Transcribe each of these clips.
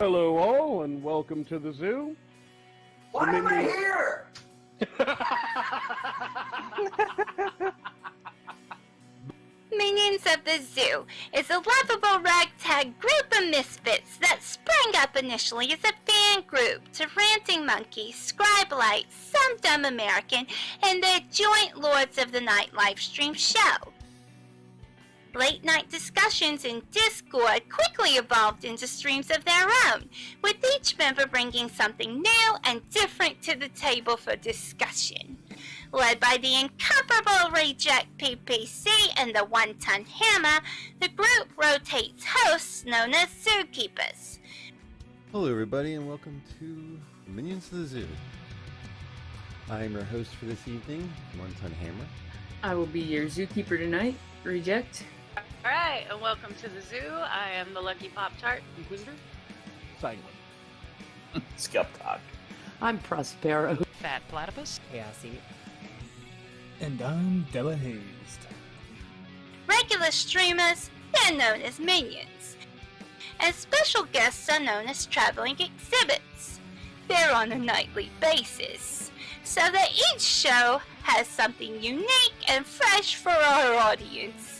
Hello all, and welcome to the zoo. Why am I here? Minions of the Zoo is a lovable ragtag group of misfits that sprang up initially as a fan group to Ranting Monkey, Scribelite, Some Dumb American, and their joint Lords of the Night livestream show. Late night discussions in Discord quickly evolved into streams of their own, with each member bringing something new and different to the table for discussion. Led by the incomparable Reject PPC and the One-Ton Hammer, the group rotates hosts known as Zookeepers. Hello everybody and welcome to Minions of the Zoo. I am your host for this evening, One-Ton Hammer. I will be your zookeeper tonight, Reject. Alright, and welcome to the zoo. I am the Lucky Pop-Tart Inquisitor. Sanguine. Skep, Tock. I'm Prospero. Fat Platypus. Chaosy. And I'm Della Hazed. Regular streamers, they're known as minions. And special guests are known as traveling exhibits. They're on a nightly basis, so that each show has something unique and fresh for our audience.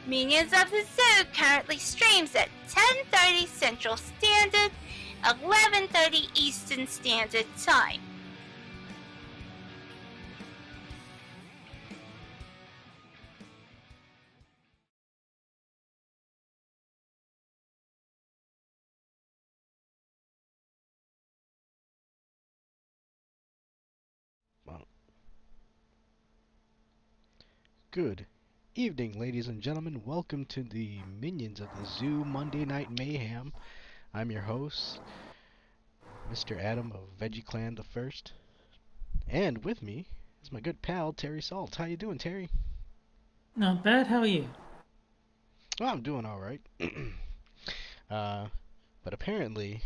Minions of the Zoo currently streams at 10:30 Central Standard, 11:30 Eastern Standard Time. Good evening, ladies and gentlemen. Welcome to the Minions of the Zoo Monday Night Mayhem. I'm your host, Mr. Adam of Veggie Clan the First. And with me is my good pal, TerrySalt. How you doing, Terry? Not bad, how are you? Well, I'm doing alright. But apparently,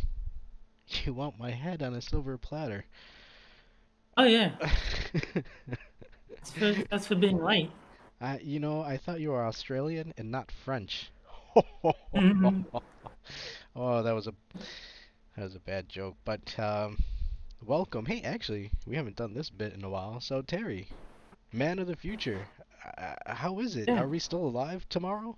you want my head on a silver platter. Oh yeah, that's for being late. I thought you were Australian and not French. Mhm. Oh, that was a bad joke. But welcome. Hey, actually, we haven't done this bit in a while. So Terry, man of the future, how is it? Yeah. Are we still alive tomorrow?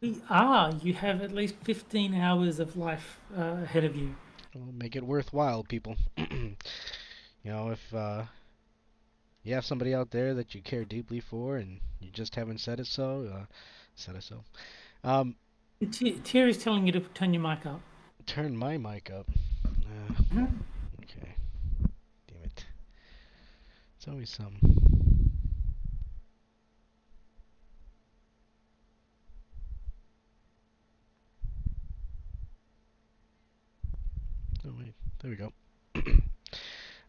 We are. You have at least 15 hours of life ahead of you. Well, make it worthwhile, people. If you have somebody out there that you care deeply for and you just haven't said it so, said it so. Terry's telling you to turn your mic up. Turn my mic up. Mhm. Okay. Damn it. It's always some. Oh wait, there we go.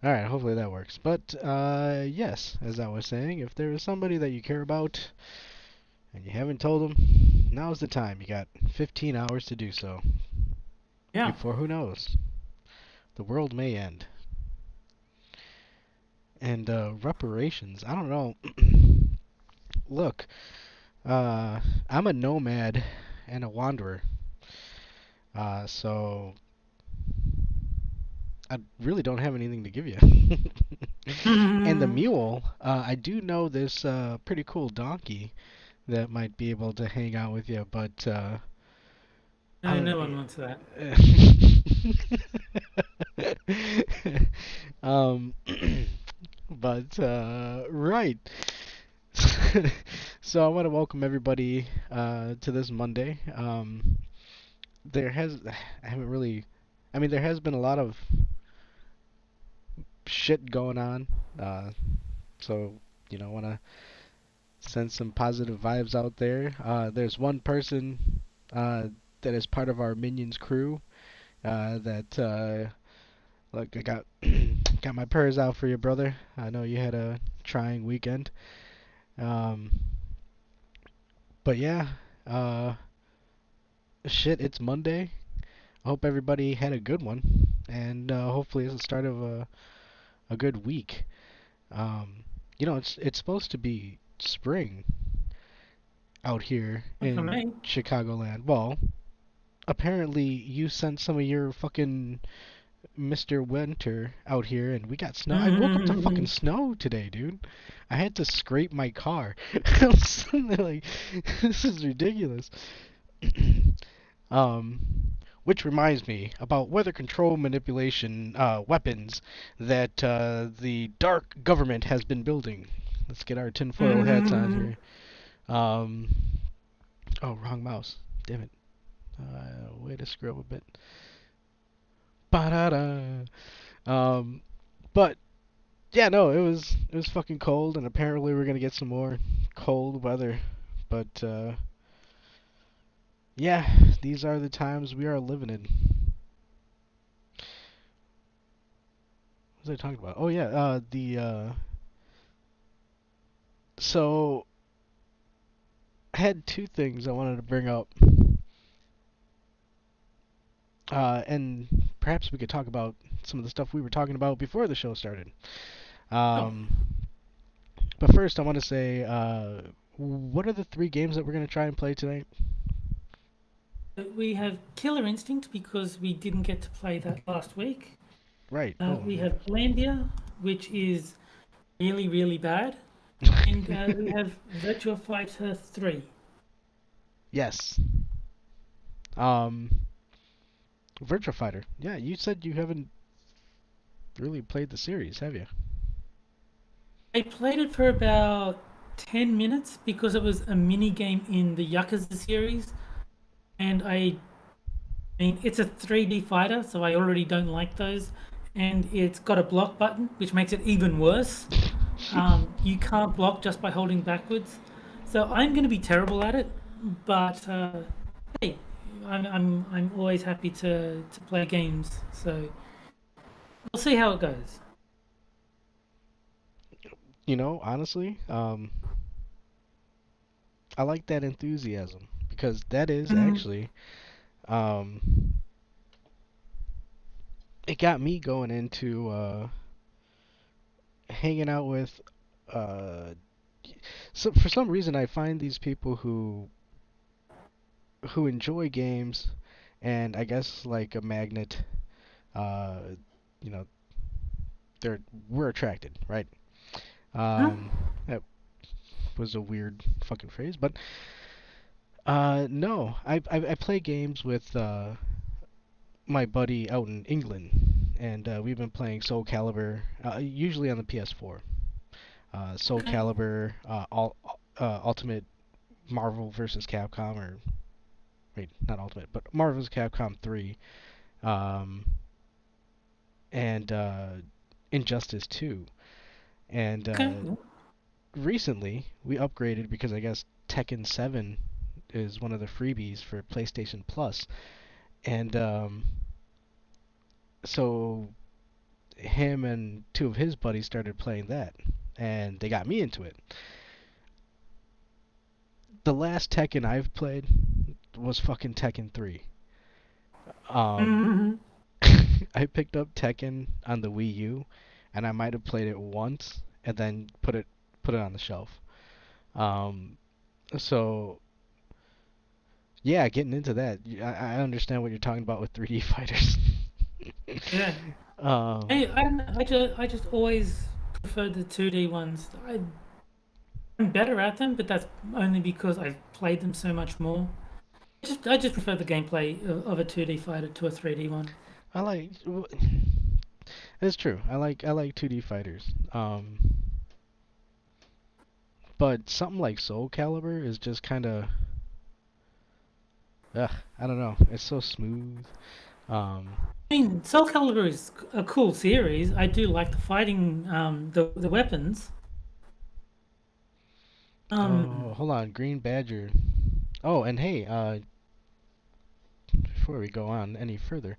Alright, hopefully that works. But, yes, as I was saying, if there is somebody that you care about and you haven't told them, now's the time. You got 15 hours to do so. Yeah. Before, who knows? The world may end. And, reparations, I don't know. Look, I'm a nomad and a wanderer. So I really don't have anything to give you. And the mule, I do know this pretty cool donkey that might be able to hang out with you, but No one wants that. um, but right. So I want to welcome everybody to this Monday. There has been a lot of shit going on. So I want to send some positive vibes out there. There's one person that is part of our Minions crew that look, I got got my prayers out for you, brother. I know you had a trying weekend. But yeah, shit, it's Monday. I hope everybody had a good one, and hopefully it's the start of a good week. It's supposed to be spring out here For me. in Chicagoland. Well, apparently you sent some of your fucking Mr. Winter out here, and we got snow. I woke up to fucking snow today, dude. I had to scrape my car. I was sitting there like, this is ridiculous. um, which reminds me about weather control manipulation weapons that the dark government has been building. Let's get our tinfoil hats on here. Oh, wrong mouse. Damn it. Way to screw up a bit. Ba-da-da. But yeah, no, it was fucking cold, and apparently we're gonna get some more cold weather. But yeah, these are the times we are living in. What was I talking about? Oh yeah, so I had two things I wanted to bring up. And perhaps we could talk about some of the stuff we were talking about before the show started. But first, I want to say, what are the 3 games that we're going to try and play tonight? We have Killer Instinct because we didn't get to play that last week. Right. We have Blandia, which is really, really bad. And we have Virtua Fighter 3. Yes. Virtua Fighter. Yeah, you said you haven't really played the series, have you? I played it for about 10 minutes because it was a mini game in the Yakuza series. And I mean, it's a 3D fighter, so I already don't like those. And it's got a block button, which makes it even worse. You can't block just by holding backwards. So I'm going to be terrible at it. But hey, I'm always happy to play games. So we'll see how it goes. You know, honestly, I like that enthusiasm because that is actually, it got me going into hanging out with. So for some reason, I find these people who enjoy games, and I guess like a magnet, you know, we're attracted, right? That was a weird fucking phrase, but no, I play games with my buddy out in England, and we've been playing Soul Calibur, usually on the PS4. Soul Calibur, Ultimate Marvel vs. Capcom, or wait, not Ultimate, but Marvel vs. Capcom 3, and Injustice 2. And recently we upgraded because I guess Tekken 7 is one of the freebies for PlayStation Plus, and so him and 2 of his buddies started playing that, and they got me into it. The last Tekken I've played was fucking Tekken 3. I picked up Tekken on the Wii U, and I might have played it once and then put it on the shelf. So yeah, getting into that, I understand what you're talking about with 3D fighters. Yeah. Hey, I just always preferred the 2D ones. I'm better at them, but that's only because I've played them so much more. I just prefer the gameplay of a 2D fighter to a 3D one. It's true. I like 2D fighters. But something like Soul Calibur is just kind of, I don't know. It's so smooth. I mean, Soul Calibur is a cool series. I do like the fighting, the weapons. Oh, hold on, Green Badger. Oh, and hey, before we go on any further,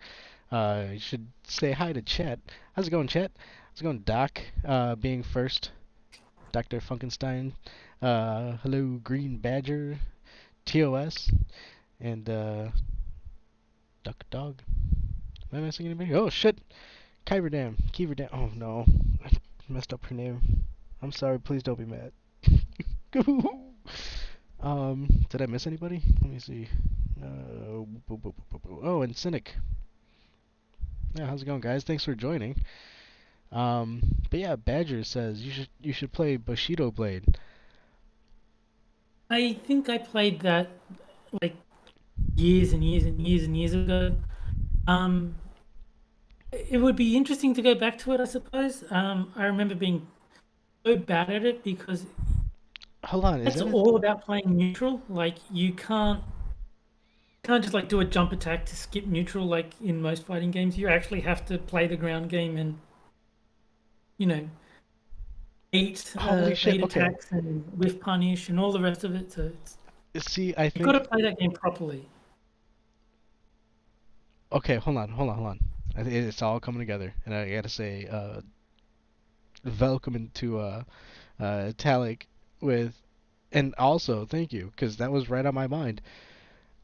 you should say hi to Chet. How's it going, Chet? How's it going, Doc? Being first, Dr. Funkenstein. Hello, Green Badger, TOS, and Duck Dog. Am I missing anybody? Oh shit, Kiverdam. Oh no, I messed up her name. I'm sorry. Please don't be mad. Did I miss anybody? Let me see. Oh, and Cynic. Yeah, how's it going, guys? Thanks for joining. But yeah, Badger says you should play Bushido Blade. I think I played that like years and years and years and years ago. It would be interesting to go back to it, I suppose. I remember being so bad at it because Hold on, is it's that all about playing neutral. Like you can't just like do a jump attack to skip neutral like in most fighting games. You actually have to play the ground game and eight Holy shit, eight okay. attacks and whiff punish and all the rest of it. So See, I you've think... got to play that game properly. Okay, hold on. I think it's all coming together, and I gotta say, welcome into Talik with, and also thank you, because that was right on my mind.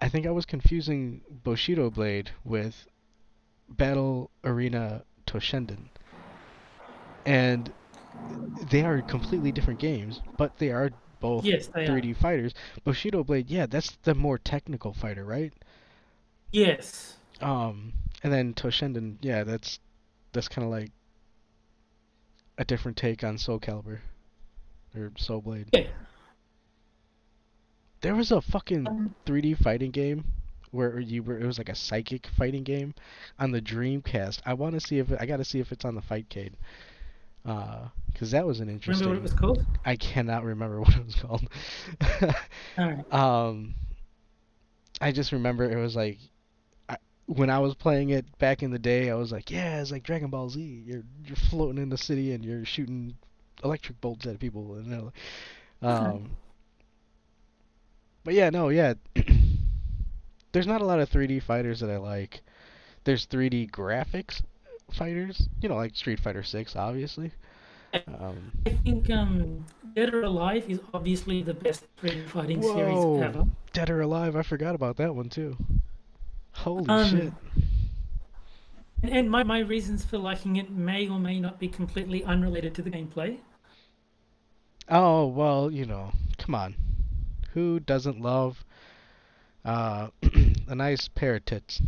I think I was confusing Bushido Blade with Battle Arena Toshinden, and they are completely different games, but they are both Yes, they 3D are. fighters. Bushido Blade, yeah, that's the more technical fighter, right? Yes. And then Toshinden, yeah, that's kind of like a different take on Soul Calibur or Soul Blade. Yeah. There was a fucking 3D fighting game where it was like a psychic fighting game on the Dreamcast. I gotta see if it's on the Fightcade. Because that was an interesting... Remember what it was called? I cannot remember what it was called. Alright. I just remember it was like, when I was playing it back in the day, I was like, yeah, it's like Dragon Ball Z. You're floating in the city and you're shooting electric bolts at people, and but yeah, no, yeah. There's not a lot of 3D fighters that I like. There's 3D graphics fighters, like Street Fighter 6, obviously. I think Dead or Alive is obviously the best 3D fighting series ever. Dead or Alive, I forgot about that one too. Holy shit. And my reasons for liking it may or may not be completely unrelated to the gameplay. Oh, well, come on. Who doesn't love a nice pair of tits?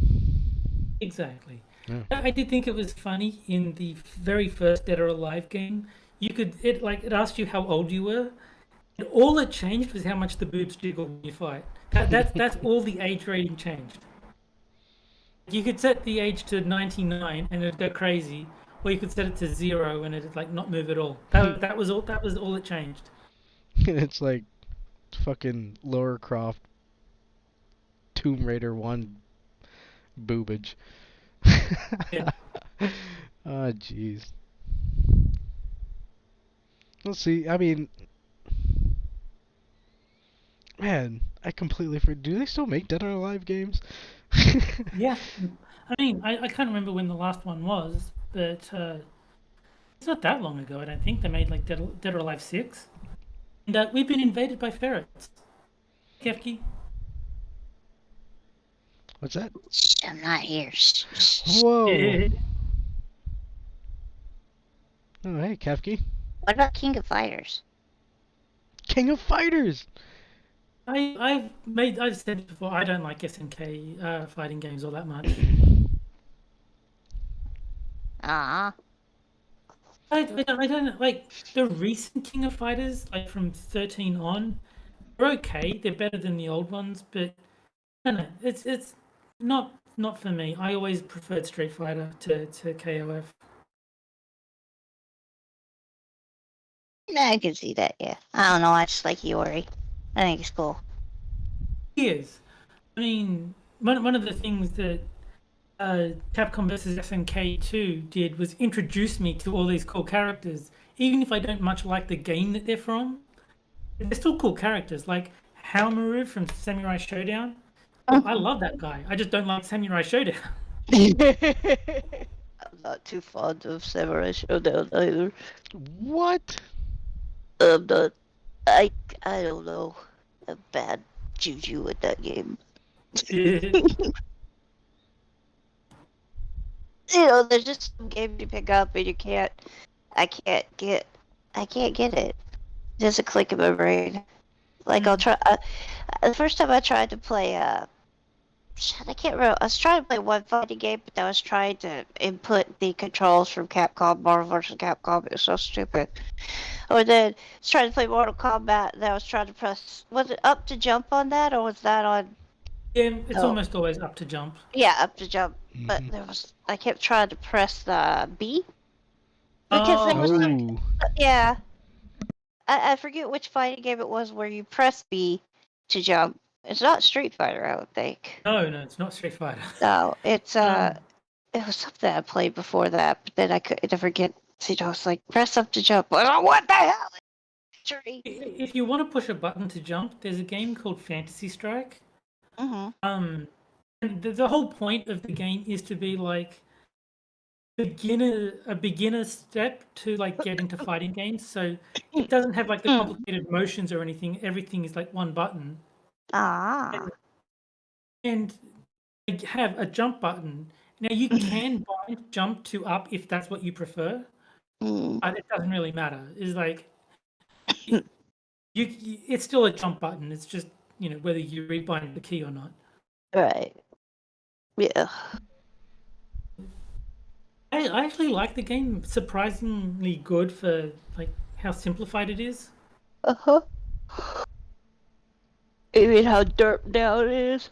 Exactly. Yeah. I did think it was funny in the very first Dead or Alive game. It asked you how old you were, and all it changed was how much the boobs jiggle when you fight. That's all the age rating changed. You could set the age to 99 and it'd go crazy, or you could set it to 0 and it'd like not move at all. That was all it changed. It's like fucking Lara Croft Tomb Raider 1 boobage. Yeah. Oh, jeez. Let's see. I mean, man, I completely forgot. Do they still make Dead or Alive games? Yeah. I mean, I can't remember when the last one was, but it's not that long ago, I don't think. They made like Dead or Alive 6. And we've been invaded by ferrets. Kefki. What's that? I'm not here. Whoa. Yeah. Oh, hey, Kefki. What about King of Fighters? King of Fighters! I've said it before, I don't like SNK fighting games all that much. Ah. I don't like the recent King of Fighters, like from 13 on. They're okay. They're better than the old ones, but I don't know. It's not for me. I always preferred Street Fighter to KOF. No, I can see that, yeah. I don't know, I just like Iori. I think it's cool. He is. I mean, one of the things that Capcom vs SNK 2 did was introduce me to all these cool characters. Even if I don't much like the game that they're from, they're still cool characters. Like Haomaru from Samurai Showdown. I love that guy. I just don't like Samurai Showdown. I'm not too fond of Samurai Showdown either. What? I'm not. I don't know. A bad juju with that game. There's just some games you pick up and I can't get it. Just a click in my brain. Like I'll try. The first time I tried to play, shit, I can't remember. I was trying to play one fighting game, but I was trying to input the controls from Capcom, Marvel vs. Capcom. It was so stupid. Or then I was trying to play Mortal Kombat, and I was trying to press. Was it up to jump on that, or was that on? Yeah, it's Oh. almost always up to jump. Yeah, up to jump. But Mhm. there was. I kept trying to press the B. Because there was. Oh. Yeah. I forget which fighting game it was where you press B to jump. It's not Street Fighter, I would think. No, it's not Street Fighter. No, it's Um, it was something I played before that, but then I could never get. I was like, press up to jump. Oh, what the hell? Tree. If you want to push a button to jump, there's a game called Fantasy Strike. Mm-hmm. And the whole point of the game is to be like a beginner step to like get into fighting games. So it doesn't have like the complicated motions or anything. Everything is like one button. Ah. And they have a jump button. Now you can bind jump to up if that's what you prefer, Mm. but it doesn't really matter. It's like it's still a jump button. It's just whether you rebind the key or not. Right. Yeah. I actually like the game. Surprisingly good for like how simplified it is. Uh-huh. You mean how derped down it is?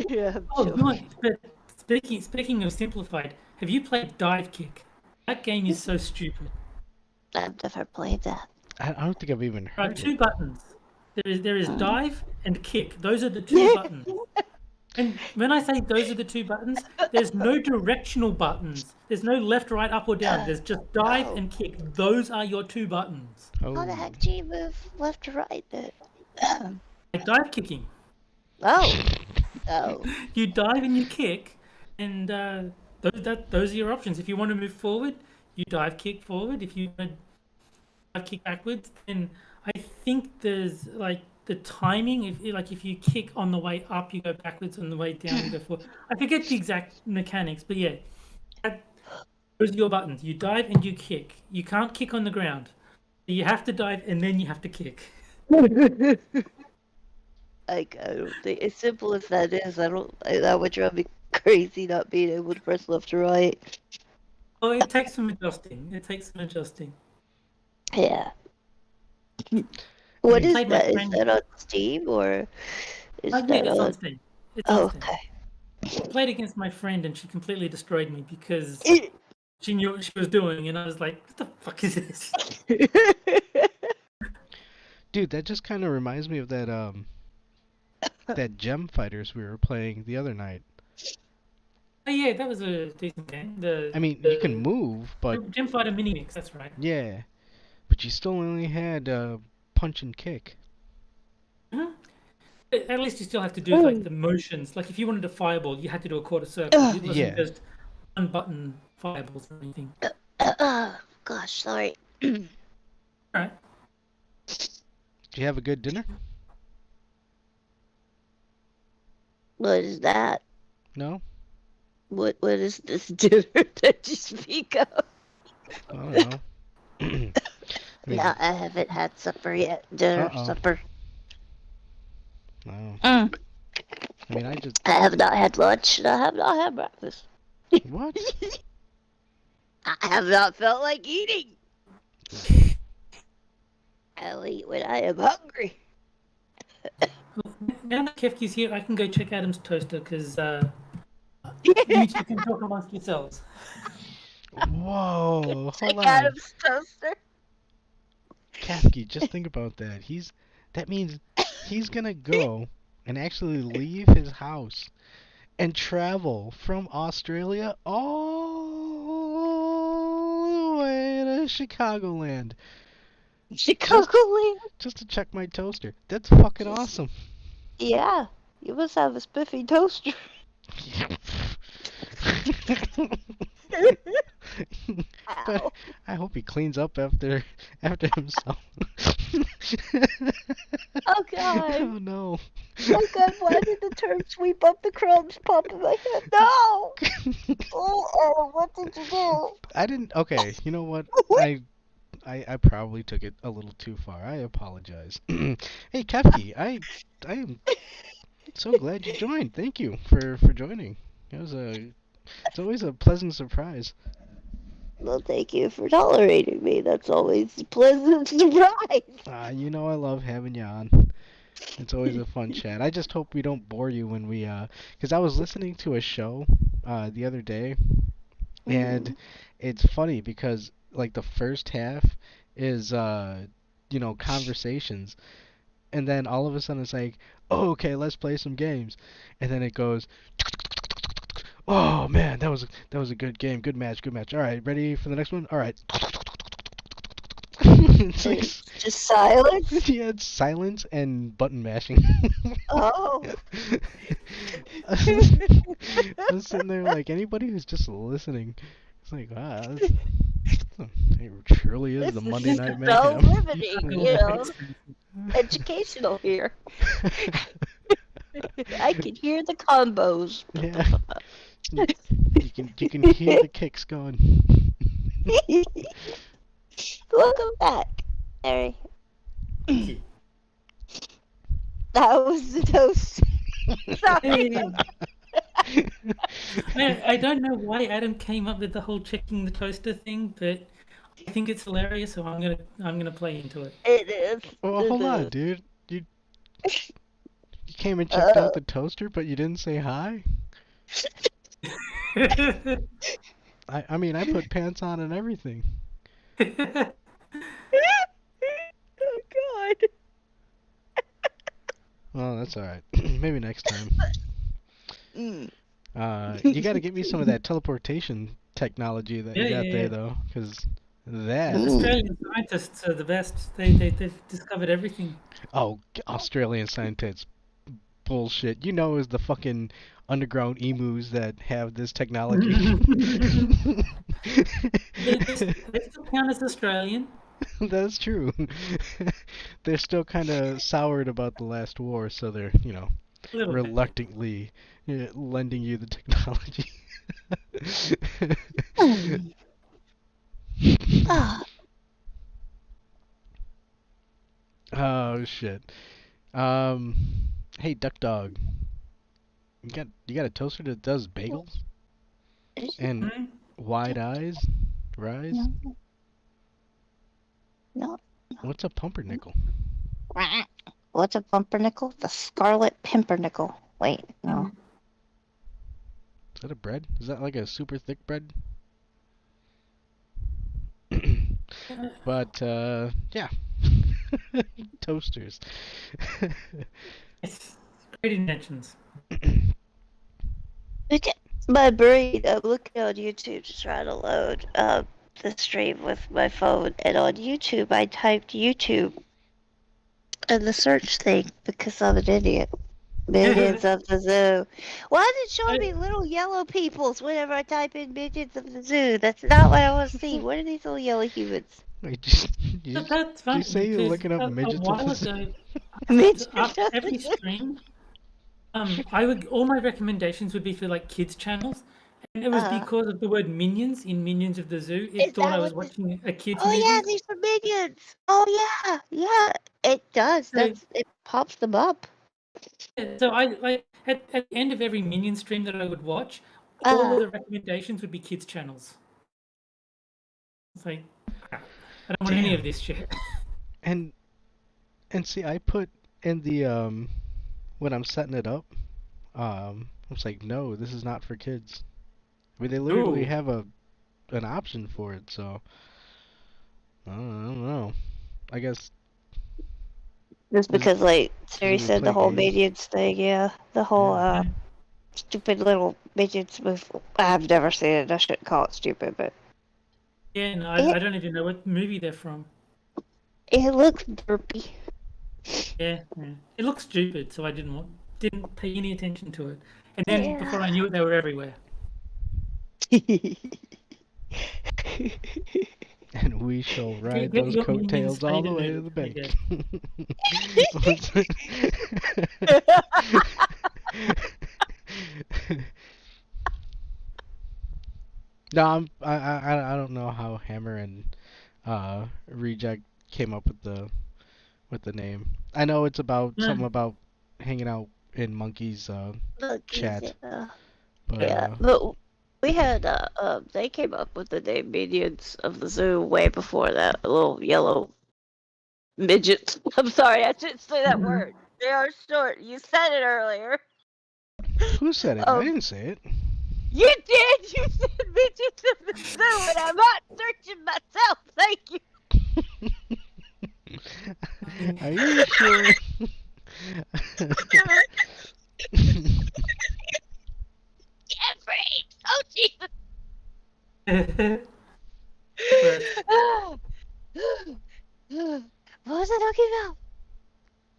Yeah. Oh, nice. But speaking of simplified, have you played Dive Kick? That game is so stupid. I've never played that. I don't think I've even There heard are two it. buttons. There is dive and kick. Those are the two buttons. And when I say those are the two buttons, there's no directional buttons. There's no left, right, up, or down. There's just dive and kick. Those are your two buttons. Oh. How the heck do you move left to right then? Like dive kicking. Oh. Oh. You dive and you kick, and those are your options. If you want to move forward, you dive kick forward. If you want to dive kick backwards, then I think there's like the timing. If you kick on the way up, you go backwards. On the way down, you go forward. I forget the exact mechanics, but yeah, those are your buttons. You dive and you kick. You can't kick on the ground. You have to dive and then you have to kick. I don't think, as simple as that is, that would drive me crazy not being able to press left or right. Oh, it takes some adjusting. Yeah. What is Played my that? Is friend- that on Steam or is Yeah, that it's on? on Steam. It's on Oh, Steam. okay. I played against my friend and she completely destroyed me because she knew what she was doing, and I was like, "What the fuck is this?" Dude, that just kind of reminds me of that Gem Fighters we were playing the other night. Oh yeah, that was a decent game. I mean, you can move, but Gem Fighter Mini Mix. That's right. yeah, but you still only had punch and kick. At least you still have to do like the motions. Like if you wanted a fireball, you had to do a quarter circle. It wasn't Yeah. just one button fireballs or anything. Gosh, sorry. Alright. Did you have a good dinner? What is that? No? What is this dinner that you speak of? I don't know. I mean, No, I haven't had supper yet. Dinner, Uh-oh. supper. no. I I mean, I just... have not had lunch, and I have not had breakfast. What? I have not felt like eating. I'll eat when I am hungry. Now that Kefki's here, I can go check Adam's toaster because you two can talk amongst yourselves. Whoa, Check hold on. Adam's toaster. Kefki, just think about that. That means he's gonna go and actually leave his house and travel from Australia all the way to Chicagoland Chicagoland. just to check my toaster. That's fucking awesome. Yeah, you must have a spiffy toaster. But Ow. I hope he cleans up after himself. Oh god. Oh no. Oh god, why did the term sweep up the crumbs pop in my head? No! Oh, what did you do? I didn't. Okay, you know what? I probably took it a little too far. I apologize. Hey, Kefki, I am so glad you joined. Thank you for joining. It's always a pleasant surprise. Well, thank you for tolerating me. That's always a pleasant surprise. You know I love having you on. It's always a fun chat. I just hope we don't bore you when we 'cause I was listening to a show the other day, and it's funny because like the first half is conversations, and then all of a sudden it's like, oh, okay, let's play some games, and then it goes, oh man, that was a good game, good match. All right, ready for the next one? All right. It's like, just silence? yeah, it's silence and button mashing. Oh. I'm sitting there like, anybody who's just listening, it's like, wow, it truly is the Monday Night So Mayhem. riveting, educational here. I can hear the combos. Yeah. You can hear the kicks going. Welcome back, Harry. That was the toast. Sorry. Man, I don't know why Adam came up with the whole checking the toaster thing, but I think it's hilarious, so I'm gonna play into it. It is. Well, hold on, dude. You came and checked out the toaster, but you didn't say hi? I mean, I put pants on and everything. Oh God. Well, that's alright. Maybe next time. You gotta get me some of that teleportation technology that you got there, though, because that... Australian scientists are the best. They've discovered everything. Oh, Australian scientists. Bullshit. You know, is the fucking underground emus that have this technology. They still count as Australian. That's true. They're still kind of soured about the last war, so they're, reluctantly lending you the technology. Oh shit. Hey, Duck Dog. You got a toaster that does bagels? And wide eyes? Rise? No. What's a pumpernickel? What's a pumpernickel? The scarlet pumpernickel. Wait, no. Is that a bread? Is that like a super thick bread? But, yeah. Toasters. Yes. Great inventions. My brain, I'm looking on YouTube to try to load the stream with my phone, and on YouTube I typed YouTube in the search thing because I'm an idiot. Minions of the Zoo. Why is it showing me little yellow peoples whenever I type in Minions of the Zoo? That's not what I want to see. What are these little yellow humans? Wait, That's funny. you say you're looking up midgets of the Zoo? After every stream, all my recommendations would be for like kids channels, and it was because of the word minions in Minions of the Zoo. It thought I was watching a kids movie. Oh yeah, these are minions. Oh yeah, it does. It pops them up. So I at the end of every Minion stream that I would watch, all of the recommendations would be kids channels. It's like, crap. I don't want any of this shit. And see, I put in the when I'm setting it up, I was like, no, this is not for kids. I mean, they literally have an option for it, so I don't know. I guess just because, like Terry said, the whole Minions thing, the whole stupid little Minions move. I've never seen it. I shouldn't call it stupid, but yeah, no, I don't even know what movie they're from. It looks derpy. Yeah, it looks stupid, so I didn't pay any attention to it. And then before I knew it, they were everywhere. And we shall ride those coattails all the way to the bank. No, I don't know how Hammer and Reject came up with the name. I know it's about something about hanging out in monkeys chat, but Yeah, but we had they came up with the name Minions of the Zoo way before that. Little yellow midgets. I'm sorry, I shouldn't say that word. They are short. You said it earlier. who said it? I didn't say it. You did. You said midgets of the zoo, and I'm not searching myself. Thank you. Are you sure? Jeffrey! Oh, Jesus! What was I talking about?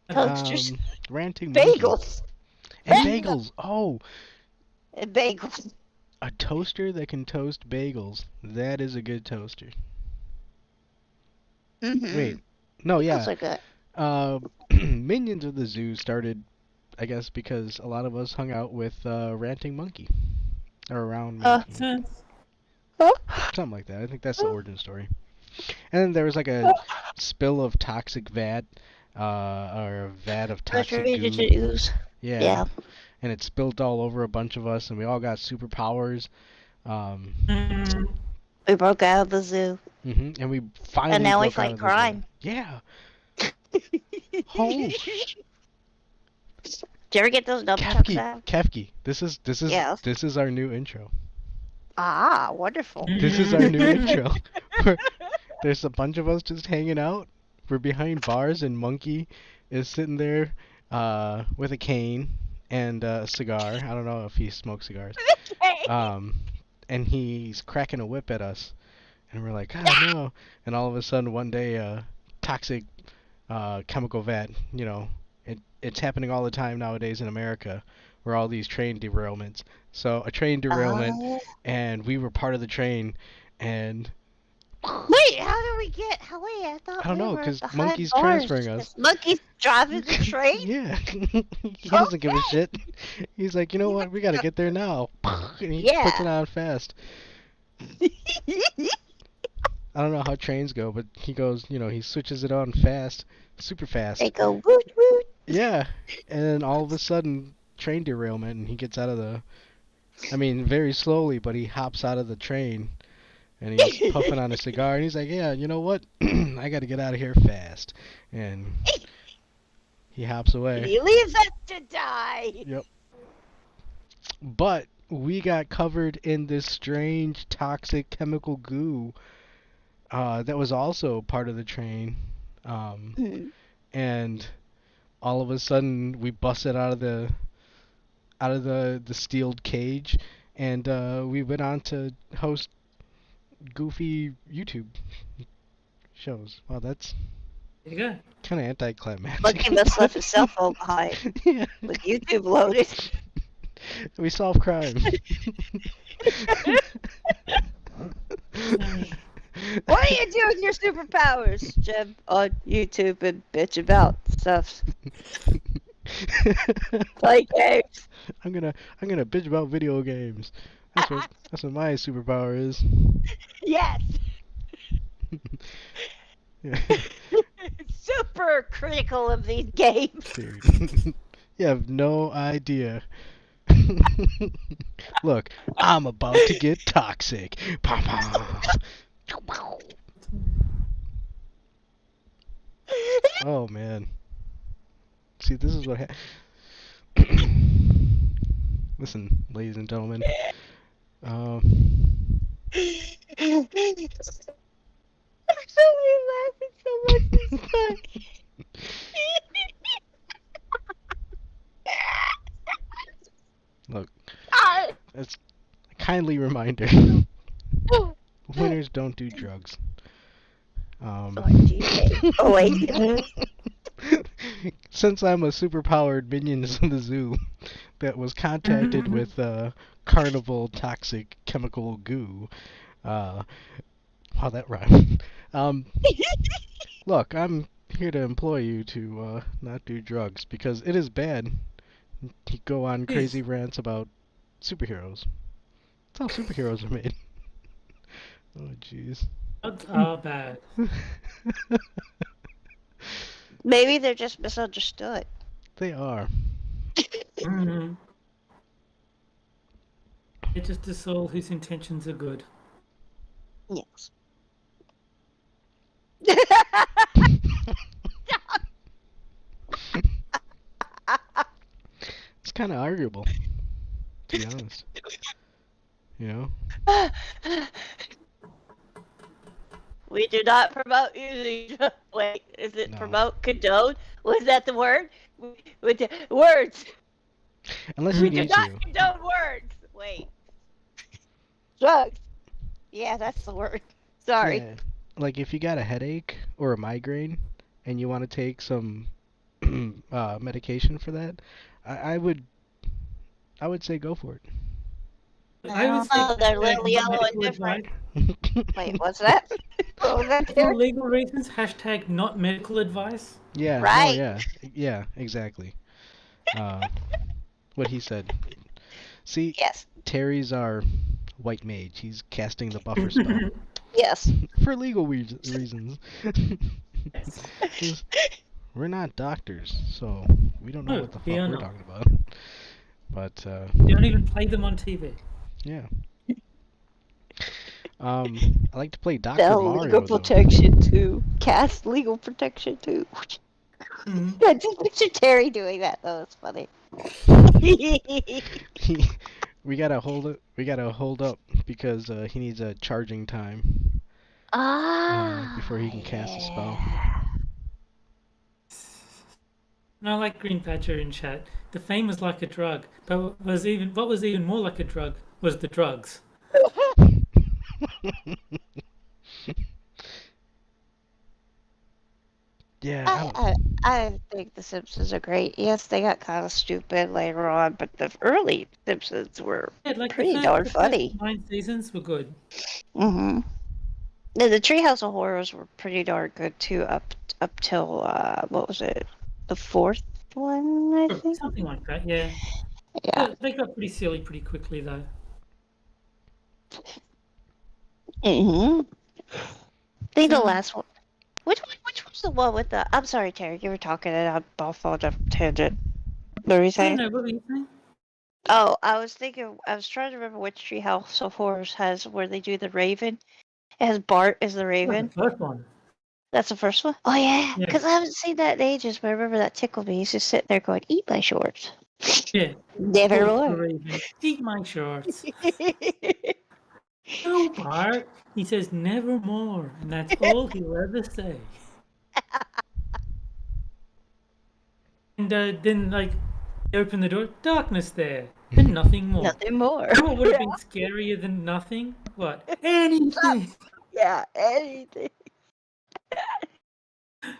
Toasters. Ranting monkey. Bagels. And bagels. Oh, And bagels. a toaster that can toast bagels. That is a good toaster. Mm-hmm. Wait. No, yeah. That's like that. Minions of the Zoo started, I guess, because a lot of us hung out with Ranting Monkey. Or around Monkey. Something like that. I think that's the origin story. And then there was like a spill of toxic vat, or a vat of toxic goo. Yeah. And it spilled all over a bunch of us, and we all got superpowers. We broke out of the zoo. And we finally And now we broke out fight of the crime. zoo. Yeah. Oh. Did you ever get those nunchucks out? Kefki, this is our new intro. Ah, wonderful. This is our new intro. There's a bunch of us just hanging out. We're behind bars, and Monkey is sitting there with a cane and a cigar. I don't know if he smokes cigars. And he's cracking a whip at us. And we're like, oh no. And all of a sudden, one day, toxic chemical vat, you know, it's happening all the time nowadays in America, where all these train derailments. So a train derailment, and we were part of the train, and... Wait, how did we get... Wait, I thought I don't we know, were because behind Monkey's bars. transferring us. Monkey's driving the train? Yeah. He doesn't give a shit. He's like, you know what, we gotta get there now. And he puts it on fast. I don't know how trains go, but he goes, you know, he switches it on fast, super fast. They go woot woot. Yeah, and then all of a sudden, train derailment, and he gets out of the, I mean, very slowly, but he hops out of the train, and he's puffing on a cigar, and he's like, yeah, you know what, I gotta get out of here fast, and he hops away. He leaves us to die. Yep. But we got covered in this strange, toxic chemical goo that was also part of the train, and all of a sudden we busted out of the steeled cage, and we went on to host goofy YouTube shows. Wow, that's kind of anticlimactic. Monkey must left his cell phone behind. Yeah. With YouTube loaded. We solve crime. What do you do with your superpowers? Jim on YouTube and bitch about stuff. Play games. I'm gonna bitch about video games. That's what my superpower is. Yes. Yeah. Super critical of these games. Dude. You have no idea. Look, I'm about to get toxic. Oh man. See, this is what Listen, ladies and gentlemen. I'm sorry, laughing so much. It's fun. Look, that's a kindly reminder. Winners don't do drugs. Oh wait. Since I'm a superpowered Minions of the Zoo that was contacted with carnival toxic chemical goo, wow, that rhymed. Look, I'm here to employ you to not do drugs, because it is bad to go on crazy rants about superheroes. That's how superheroes are made. Oh, jeez. Dogs are bad. Maybe they're just misunderstood. They are. Mm-hmm. They're just a soul whose intentions are good. Yes. It's kind of arguable, to be honest. You know? We do not promote using. Wait, is it No. promote, condone? Was that the word? With the words. Unless We you do need not to. condone words. Wait. Drugs. Yeah, that's the word. Sorry. Yeah. Like if you got a headache or a migraine and you want to take some medication for that, I would say go for it. I would say Oh, they're little not yellow and medical different. advice. Wait, what's that? What was that For there? legal reasons, hashtag not medical advice. Yeah, no, Right. yeah, exactly. What he said. See, Yes. Terry's our white mage. He's casting the buffer spell Yes. for legal reasons. 'Cause we're not doctors, so we don't know No, what the we fuck are we're not. talking about. But They don't even play them on TV. yeah. I like to play Dr. Sell Mario legal though. protection too. Cast legal protection too. Mm-hmm. I just picture Terry doing that though. It's funny. We gotta hold it. We gotta hold up because he needs a charging time before he can cast a spell. And I like Green Badger in chat. The fame is like a drug, but what was even more like a drug was the drugs. Yeah, I think The Simpsons are great. Yes, they got kind of stupid later on, but the early Simpsons were Yeah, like pretty the darn first funny. 9 seasons were good. Mm-hmm. The Treehouse of Horrors were pretty darn good too, up till what was it? The fourth one, I think. Something like that, yeah. Yeah. They got pretty silly pretty quickly though. Mm-hmm. I think the last one. Which was the one with the? I'm sorry, Terry. You were talking and I'm off on a tangent. What were you I saying? don't know, what were you saying? Oh, I was trying to remember which Treehouse of Horrors has where they do the Raven. It has Bart as the Oh, Raven. the first one. That's the first one? Oh, yeah. Yeah. Because I haven't seen that in ages, but I remember that tickled me. He's just sitting there going, eat my shorts. Yeah. Never Oh, more. Raven. Eat my shorts. No, Bart. He says never more, and that's all he'll ever say. And then, like, they open the door, darkness there, and nothing more. Nothing more. You know what would have been scarier than nothing? What? Anything. Yeah, anything.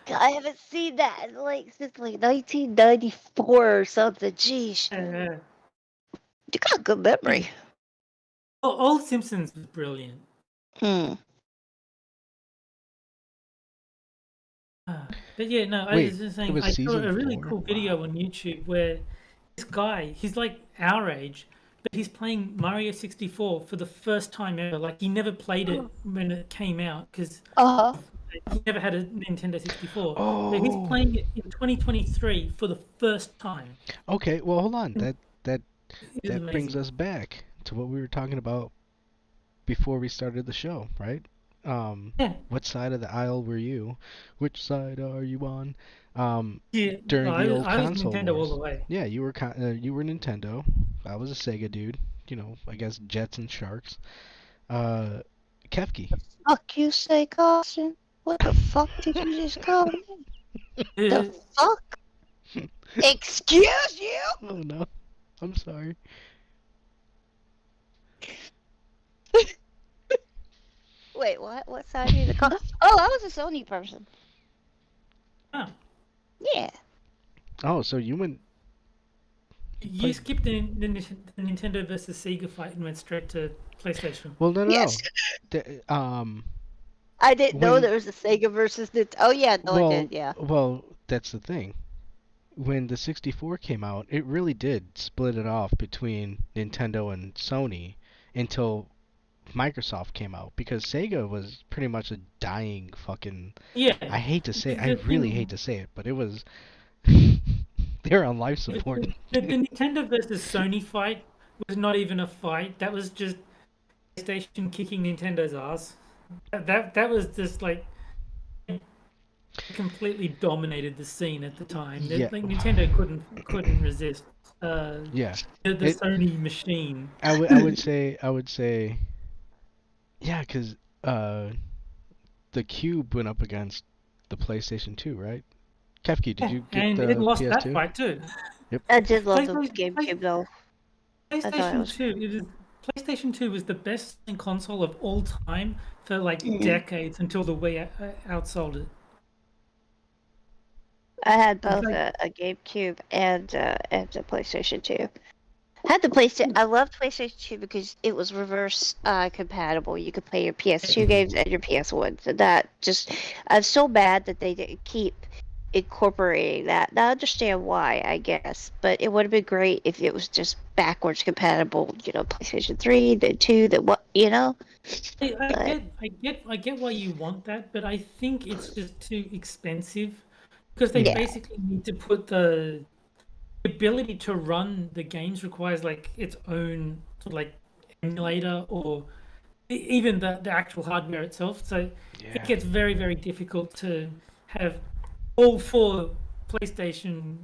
I haven't seen that in since 1994 or something. Jeez. You got a good memory. Old Simpsons was brilliant. But yeah, no, I Wait, was just it saying, was I saw season a really 4? cool video on YouTube where this guy, he's like our age, but he's playing Mario 64 for the first time ever. Like, he never played it when it came out because he never had a Nintendo 64. So he's Oh. playing it in 2023 for the first time. Okay, well, hold on. That It's brings amazing. us back to what we were talking about before we started the show, right? Yeah. What side of the aisle were you? Which side are you on? Yeah, During well, the old I was console Nintendo wars. all the way. Yeah, you were Nintendo. I was a Sega dude. You know, I guess Jets and Sharks. Kefki. Fuck you say, Carson? What the fuck did you just call me? The fuck? Excuse you? Oh no, I'm sorry. Wait, what? What side did you call? Oh, I was a Sony person. Oh. Yeah. Oh, so you went. You skipped the Nintendo versus Sega fight and went straight to PlayStation. Well, no. Yes. I didn't know there was a Sega versus Nintendo. Oh yeah, no, I did. Yeah. Well, that's the thing. When the 64 came out, it really did split it off between Nintendo and Sony until Microsoft came out, because Sega was pretty much a dying fucking. Yeah. I hate to say, I The really thing- hate to say it, but it was. They're on life support. The Nintendo versus Sony fight was not even a fight. That was just PlayStation kicking Nintendo's ass. That was just like completely dominated the scene at the time. Yeah. Like Nintendo couldn't resist. Yeah. The Sony machine. I would say. Yeah, because the Cube went up against the PlayStation 2, right? Kefki, did you get and the it lost PS2? that fight too. I did love the PlayStation- GameCube though. I thought it PlayStation was 2. PlayStation 2 was the best selling console of all time for like Mhm. decades until the Wii outsold it. I had both like- a GameCube and a PlayStation 2. I had the PlayStation. I loved PlayStation 2 because it was reverse compatible. You could play your PS2 games and your PS1. So that just, I'm so mad that they didn't keep incorporating that. Now I understand why, I guess, but it would have been great if it was just backwards compatible. You know, PlayStation 3, then 2, then what? You know. I get why you want that, but I think it's just too expensive because they Yeah. basically need to put the ability to run the games requires like its own sort of like emulator or even the actual hardware itself. So Yeah. it gets very, very difficult to have all four PlayStation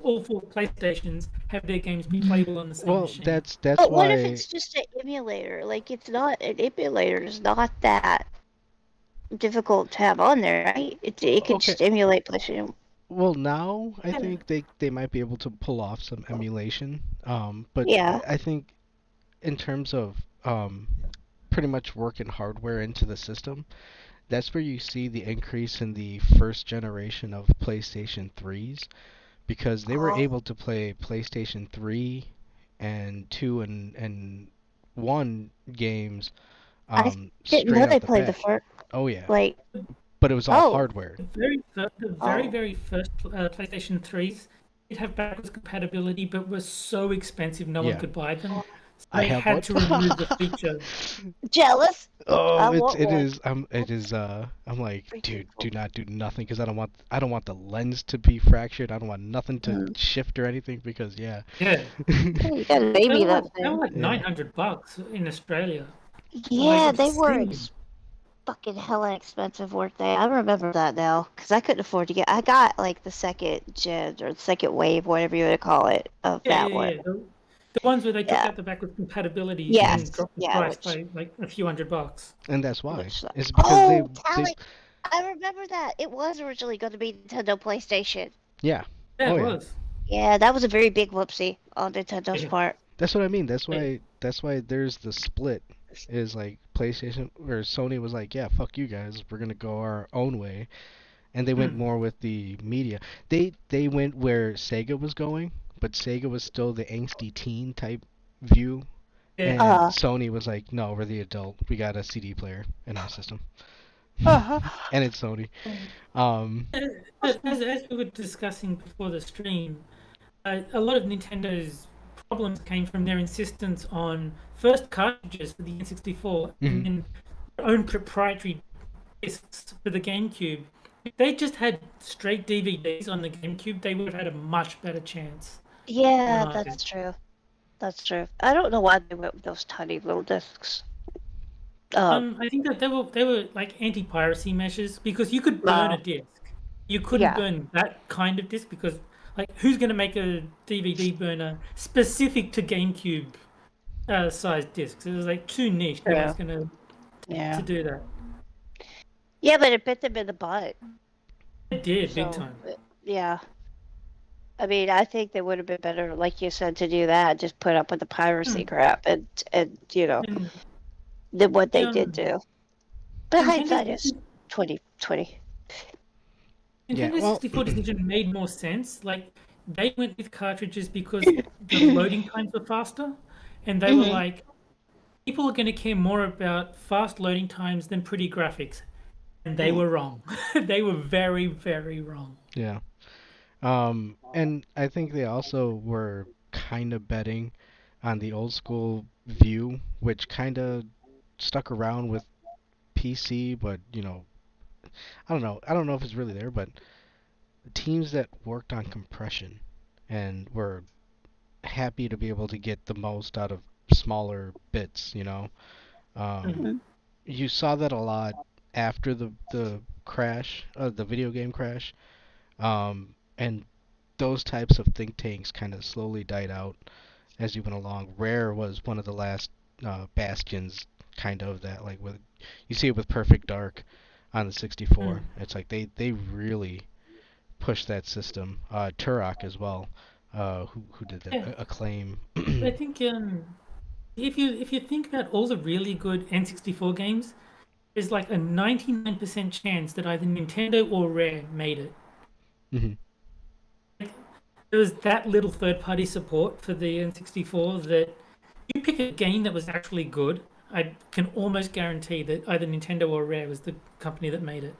all four PlayStations have their games be playable on the same Well, machine. that's But what why. if it's just an emulator? Like, it's not an emulator. It's not that difficult to have on there, right? It can Okay. just emulate PlayStation. Well, now I think they might be able to pull off some emulation. But Yeah. I think in terms of pretty much working hardware into the system, that's where you see the increase in the first generation of PlayStation 3s, because they were Oh. able to play PlayStation 3 and 2 and 1 games I straight Didn't know out they the played the bat. first, Oh yeah, like, but it was all Oh. hardware. The very Oh. very first PlayStation 3s did have backwards compatibility, but were so expensive no Yeah. one could buy them. So I they have had one. to remove the feature. jealous. Oh, I want it one. is. It is. I'm like, Freaking dude, cool. do not do nothing, because I don't want the lens to be fractured. I don't want nothing to shift or anything, because yeah. Yeah, You gotta they baby were that like, they were thing. like Yeah. $900 in Australia. Yeah, they were obscene. fucking hella expensive, weren't they? I remember that now, because I couldn't afford to get. I got like the second gen or the second wave, whatever you want to call it, of that one. Yeah. The ones where they took Yeah. out the backwards compatibility Yes, and dropped the yeah, price which- by like a few $100. And that's why. Which, It's because they Tally, I remember that. It was originally going to be Nintendo PlayStation. yeah. Yeah, Oh, it yeah. was. Yeah, that was a very big whoopsie on Nintendo's Yeah. part. That's what I mean. That's Hey. why there's the split. Is like PlayStation or Sony was like, yeah, fuck you guys. We're gonna go our own way, and they went more with the media. They went where Sega was going, but Sega was still the angsty teen type view. Yeah. And Uh-huh. Sony was like, no, we're the adult. We got a CD player in our system. Uh-huh. And it's Sony. As we were discussing before the stream, a lot of Nintendo's problems came from their insistence on first cartridges for the N64 and then their own proprietary discs for the GameCube. If they just had straight DVDs on the GameCube, they would have had a much better chance. Yeah, Uh, that's true. That's true. I don't know why they went with those tiny little discs. I think that they were like anti-piracy measures because you could burn Wow. a disc. You couldn't Yeah. burn that kind of disc because like who's going to make a DVD burner specific to GameCube sized discs? It was like too niche. No Yeah. one's going to do that. Yeah, but it bit them in the butt. It did big So, time. yeah. I mean, I think they would have been better, like you said, to do that. Just put up with the piracy crap and you know, And than what they Yeah. did do. But Nintendo- hindsight is 2020. Yeah, Nintendo well- 64 decision made more sense. Like they went with cartridges because the loading times were faster, and they were like, people are going to care more about fast loading times than pretty graphics, and they were wrong. They were very, very wrong. Yeah. And I think they also were kind of betting on the old school view, which kind of stuck around with PC, but I don't know if it's really there, but the teams that worked on compression and were happy to be able to get the most out of smaller bits, Um, you saw that a lot after the crash, the video game crash, and those types of think tanks kind of slowly died out as you went along. Rare was one of the last bastions, kind of that like with you see it with Perfect Dark on the 64. It's like they really pushed that system. Turok as well, who did that? Yeah. Acclaim. I think if you think about all the really good N64 games, there's like a 99% chance that either Nintendo or Rare made it. hmm There was that little third-party support for the N64 that you pick a game that was actually good, I can almost guarantee that either Nintendo or Rare was the company that made it.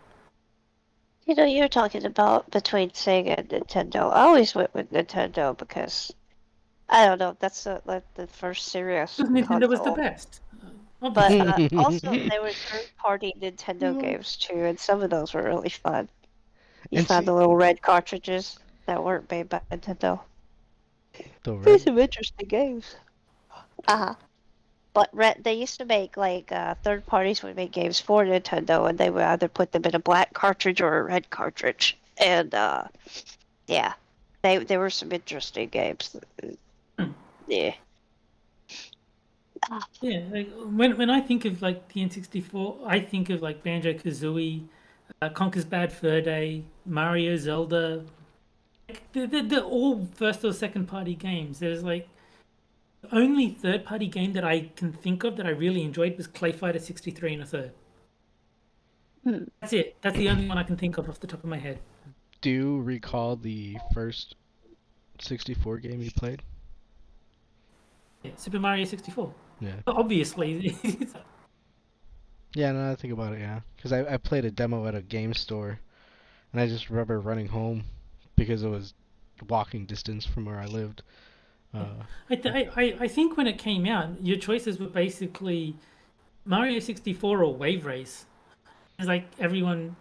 You're talking about between Sega and Nintendo. I always went with Nintendo because I don't know. That's like the first serious Because Nintendo was the console. best. But also, there were third-party Nintendo games too, and some of those were really fun. You And found see- the little red cartridges that weren't made by Nintendo. The These red, some interesting games. But they used to make like third parties would make games for Nintendo, and they would either put them in a black cartridge or a red cartridge. And yeah, there were some interesting games. Yeah. Yeah, like, when I think of like the N64, I think of like Banjo-Kazooie, Conker's Bad Fur Day, Mario, Zelda. Like, they're all first or second party games. There's like the only third party game that I can think of that I really enjoyed was Clay Fighter 63 and a third. That's it. That's the only one I can think of off the top of my head. do you recall the first 64 game you played? Yeah, Super Mario 64. Yeah. Obviously. Yeah, now that I think about it, yeah. Because I played a demo at a game store, and I just remember running home because it was walking distance from where I lived. I think when it came out, your choices were basically Mario 64 or Wave Race. It's like everyone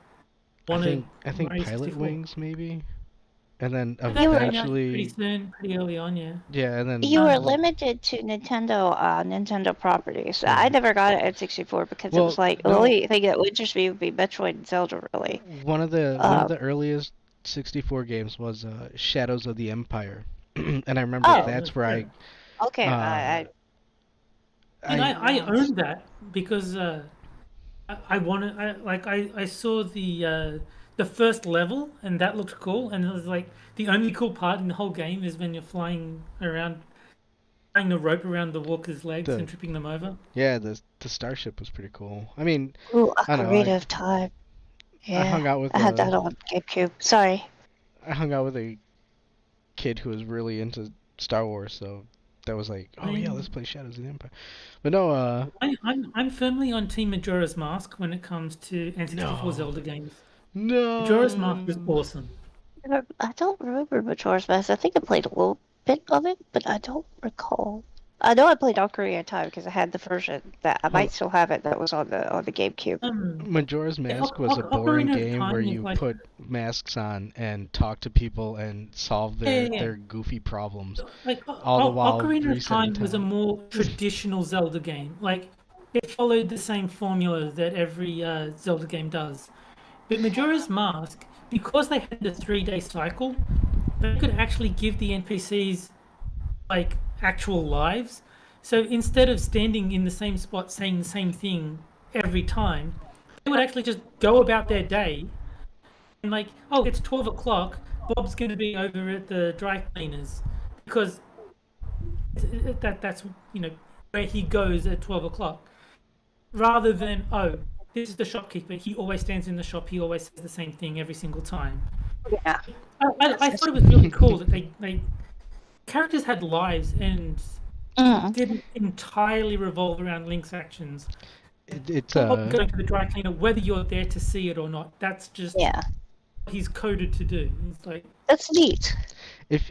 wanted I think Mario Pilot 64. Wings maybe, and then That came out pretty eventually, soon, pretty early on, yeah. yeah, and then You were limited to Nintendo properties. I never got it at 64 because it Well, was like the no. only thing that would interest me would be Metroid and Zelda, really. one of the earliest 64 games was Shadows of the Empire, and I remember Oh. that's where I Okay, I And I owned that because I wanted I saw the first level and that looked cool, and it was like the only cool part in the whole game is when you're flying around, tying the rope around the walker's legs and tripping them over. yeah, the starship was pretty cool. I mean, Ooh, I don't know, Ocarina of Time. Yeah, I hung out with I had that on GameCube. Sorry. I hung out with a kid who was really into Star Wars, so that was like, oh yeah, let's play Shadows of the Empire. But no, I'm firmly on Team Majora's Mask when it comes to N64 No. Zelda games. no. Majora's Mask is awesome. I don't remember Majora's Mask. I think I played a little bit of it, but I don't recall. I know I played Ocarina of Time because I had the version that I might still have it that was on the GameCube. Majora's Mask was a Ocarina boring of game Time where is you like- put masks on and talk to people and solve their goofy problems. Like All the while Ocarina of resetting Time was a time. more traditional Zelda game. Like it followed the same formula that every Zelda game does. But Majora's Mask, because they had the 3-day cycle, they could actually give the NPCs like actual lives. So instead of standing in the same spot saying the same thing every time, they would actually just go about their day and like, oh, it's 12 o'clock, Bob's going to be over at the dry cleaners because that's where he goes at 12 o'clock, rather than, oh, this is the shopkeeper, he always stands in the shop, he always says the same thing every single time. Yeah. I thought it was really cool that they characters had lives and didn't entirely revolve around Link's actions. It's Bob going to the dry cleaner, whether you're there to see it or not, that's just Yeah, what he's coded to do. It's like, that's neat. if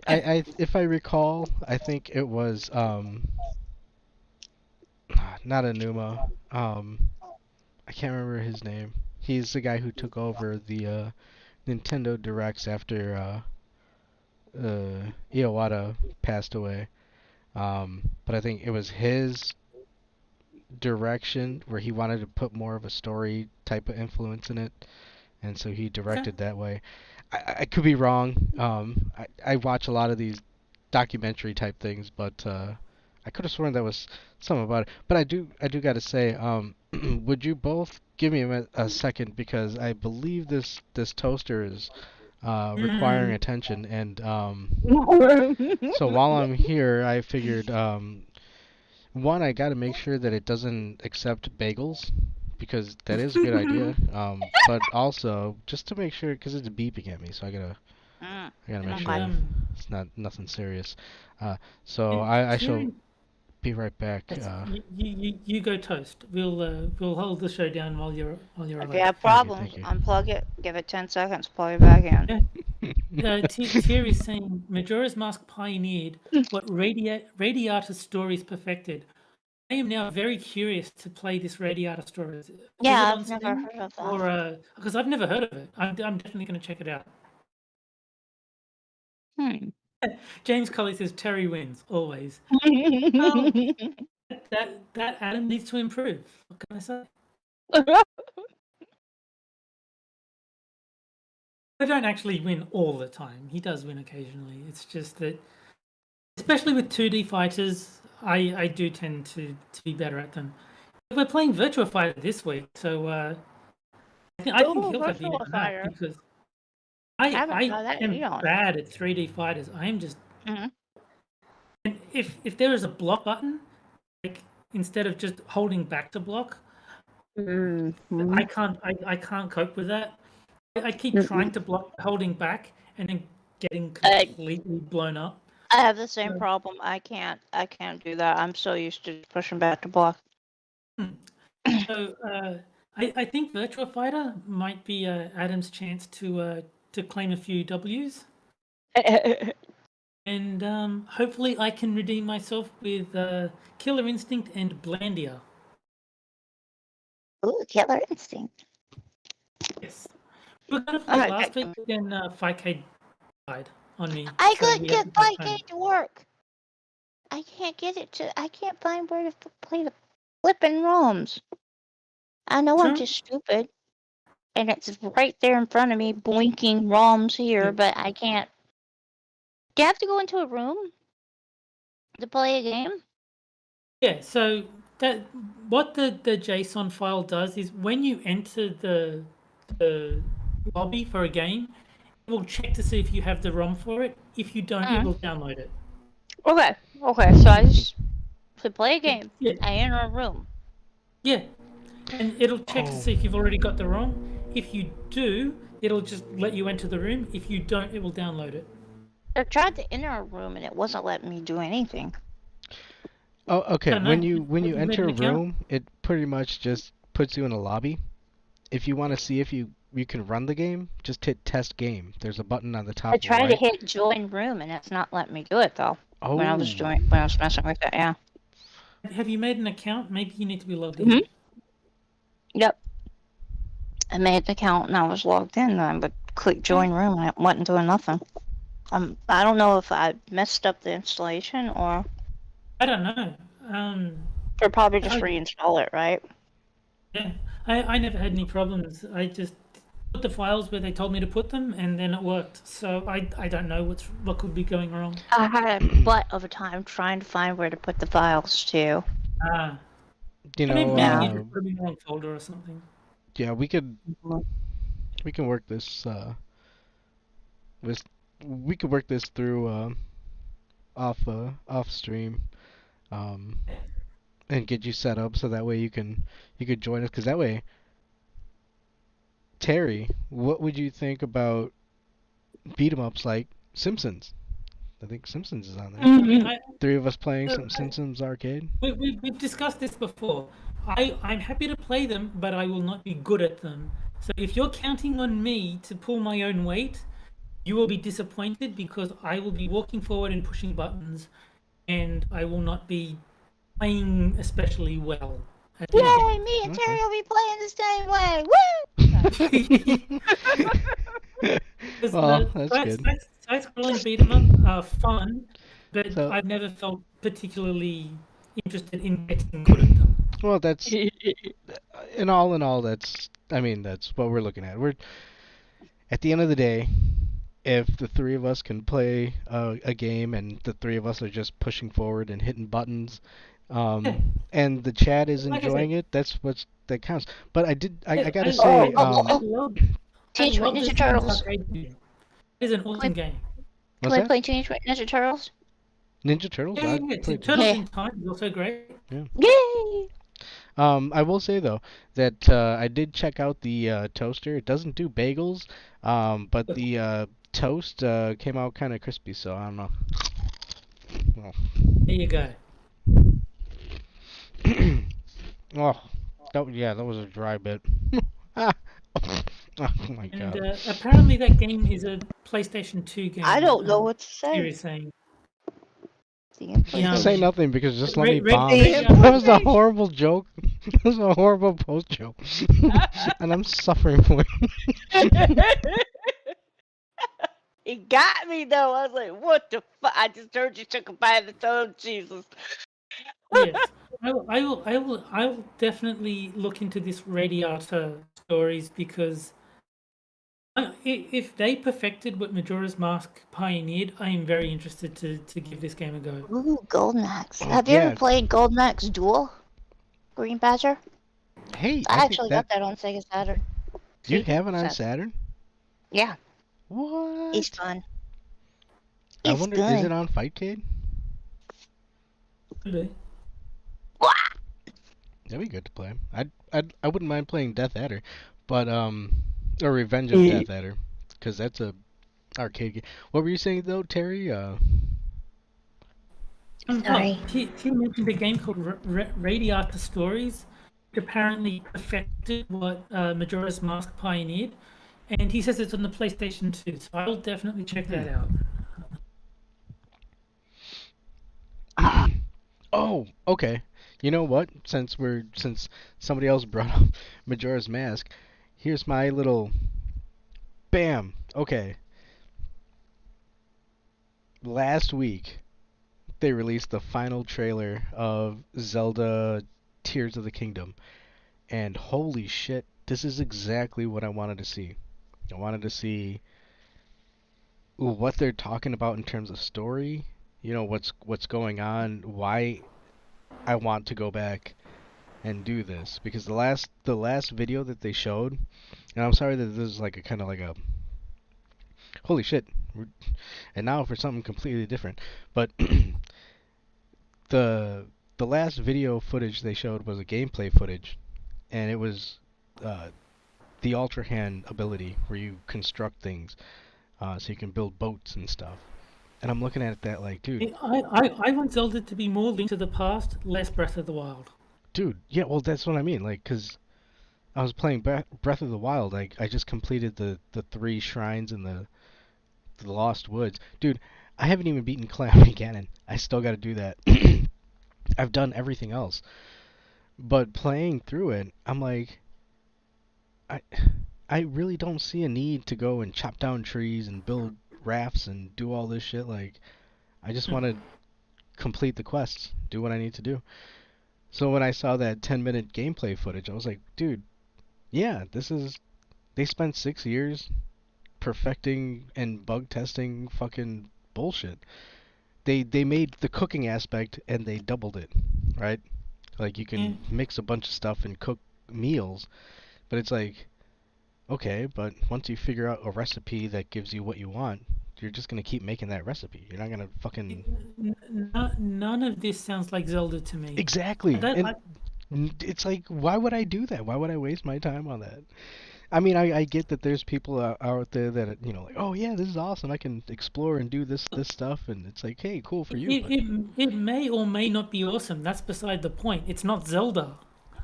I recall, I think it was not Enuma. I can't remember his name. He's the guy who took over the Nintendo Directs after Iwata passed away. But I think it was his direction where he wanted to put more of a story type of influence in it, and so he directed that way. I could be wrong. I watch a lot of these documentary type things, but I could have sworn that was something about it. But I do gotta say, would you both give me a second, because I believe this toaster is requiring attention, and so while I'm here, I figured one, I gotta make sure that it doesn't accept bagels, because that is a good idea. But also just to make sure, because it's beeping at me, so I gotta make sure it's nothing serious. So I shall be right back. You go toast. We'll hold the show down while you're If you away. have problems, thank you. unplug it, give it 10 seconds, plug it back in. Thierry's saying Majora's Mask pioneered what Radiata stories perfected. I am now very curious to play this Radiata story. Is it Yeah, on I've never Steam? heard of that. Or because I've never heard of it. I'm definitely going to check it out. James Colley says Terry wins always. Well, that Adam needs to improve. What can I say? I don't actually win all the time. He does win occasionally. It's just that, especially with 2D fighters, I do tend to be better at them. We're playing Virtua Fighter this week, so I think he'll have been on that, because I am bad at 3D fighters. I am just, and if there is a block button, like instead of just holding back to block, I can't cope with that. I keep trying to block, holding back, and then getting completely blown up. I have the same problem. I can't do that. I'm so used to pushing back to block. So I think Virtua Fighter might be Adam's chance to claim a few W's. And hopefully I can redeem myself with Killer Instinct and Blandia. Ooh, Killer Instinct. Yes. We were going to play last week, then 5K died on me. I couldn't get 5K to work. I can't find where to play the flipping ROMs. I know I'm just stupid. And it's right there in front of me, blinking ROMs here, but I can't. Do you have to go into a room to play a game? Yeah, so what the JSON file does is when you enter the lobby for a game, it will check to see if you have the ROM for it. If you don't, it will download it. Okay, so I just play a game. Yeah. I enter a room. Yeah, and it'll check to see if you've already got the ROM. If you do, it'll just let you enter the room. If you don't, it will download it. I tried to enter a room and it wasn't letting me do anything. Oh, okay. When you you enter a made an room, it pretty much just puts you in a lobby. If you want to see if you can run the game, just hit test game. There's a button on the top. I tried to hit join room and it's not letting me do it though. Oh. When I was messing with it, yeah. Have you made an account? Maybe you need to be logged in. Yep. I made the account and I was logged in, and I would click join room and it wasn't doing nothing. I don't know if I messed up the installation or. I don't know. Or probably just reinstall it, right? Yeah, I never had any problems. I just put the files where they told me to put them, and then it worked. So I don't know what could be going wrong. I had a butt of a time trying to find where to put the files to. You Maybe know, you could put them in one folder or something. yeah, we can work this. We could work this through off stream, and get you set up so that way you could join us. Because that way, Terry, what would you think about beat 'em ups like Simpsons? I think Simpsons is on there. Three of us playing some Simpsons arcade. We've discussed this before. I'm happy to play them, but I will not be good at them. So if you're counting on me to pull my own weight, you will be disappointed, because I will be walking forward and pushing buttons, and I will not be playing especially well. At Yay! the Me and Okay. Terry will be playing the same way. Woo! Because Well, the that's good. side-scrolling beat 'em up are fun, but So- I've never felt particularly interested in getting good at them. Well, that's in all. That's what we're looking at. We're at the end of the day, if the three of us can play a game and the three of us are just pushing forward and hitting buttons, Yeah. and the chat is Like I enjoying said- that counts. But I gotta I say, love Teenage Mutant this Ninja game's Turtles. arcade game. It is an awesome game. Can what's we that? play Teenage Mutant Ninja Turtles? Ninja Turtles? Yeah, I'd yeah, play Turtles Yeah. in Time is also great. Yay! I will say though that I did check out the toaster. It doesn't do bagels, but the toast came out kind of crispy. So I don't know. Well. There you go. Oh, that was a dry bit. Oh my And god. apparently that game is a PlayStation 2 game. I don't know what to say. Serious saying. Yeah. Say nothing because just let me Red- bomb. Red- That was a horrible joke. That was a horrible post joke, and I'm suffering for it. It got me though. I was like, "What the fuck?" I just heard you took a bite of the tongue, Jesus. Yes, I will definitely look into this Radiata stories because if they perfected what Majora's Mask pioneered, I am very interested to give this game a go. Ooh, Golden Axe. Have you ever played Golden Axe Duel? Green Badger? Hey, I think actually got that on Sega Saturn. You Sega have it on Saturn. Saturn? Yeah, What? it's fun. I It's wonder, good. is it on Fightcade? Could be. That'd be good to play. I wouldn't mind playing Death Adder, but or Revenge of Death Adder, because that's a arcade game. What were you saying though, Terry? Sorry. He mentioned a game called Radiata Stories, which apparently perfected what Majora's Mask pioneered, and he says it's on the PlayStation 2, so I'll definitely check that out. Oh, okay. You know what? Since somebody else brought up Majora's Mask, here's my little bam. Okay. Last week they released the final trailer of Zelda Tears of the Kingdom, and holy shit, this is exactly what I wanted to see. I wanted to see what they're talking about in terms of story, you know, what's going on, why I want to go back and do this, because the last video that they showed, and I'm sorry that this is like a kind of like a holy shit, and now for something completely different, but the last video footage they showed was a gameplay footage, and it was the Ultra Hand ability where you construct things, so you can build boats and stuff. And I'm looking at that like, dude, I want Zelda to be more Link to the Past, less Breath of the Wild. dude, yeah, well, that's what I mean, like, because I was playing Breath of the Wild, like, I just completed the 3 shrines in the Lost Woods. Dude, I haven't even beaten Calamity Ganon. I still gotta do that. I've done everything else. But playing through it, I'm like, I really don't see a need to go and chop down trees and build rafts and do all this shit. Like, I just want to complete the quests, do what I need to do. So when I saw that 10-minute gameplay footage, I was like, dude, yeah, they spent 6 years perfecting and bug testing fucking bullshit. They made the cooking aspect and they doubled it, right? Like, you can mix a bunch of stuff and cook meals, but it's like, okay, but once you figure out a recipe that gives you what you want, you're just gonna keep making that recipe. You're not gonna fucking... None of this sounds like Zelda to me. Exactly. And it's like, why would I do that? Why would I waste my time on that? I mean, I get that there's people out there that, you know, like, oh yeah, this is awesome, I can explore and do this stuff, and it's like, hey, cool for you. It may or may not be awesome. That's beside the point. It's not Zelda.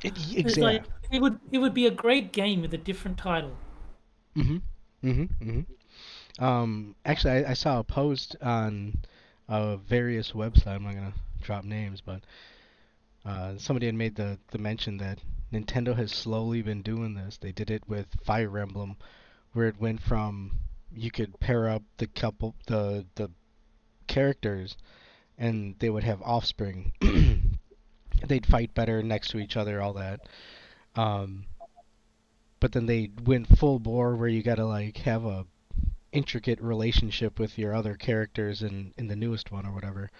It's like, it would be a great game with a different title. Actually, I saw a post on a various website. I'm not gonna drop names, but Somebody had made the mention that Nintendo has slowly been doing this. They did it with Fire Emblem, where it went from you could pair up the characters, and they would have offspring. They'd fight better next to each other, all that. Um, but then they went full bore where you gotta like have a intricate relationship with your other characters in the newest one or whatever.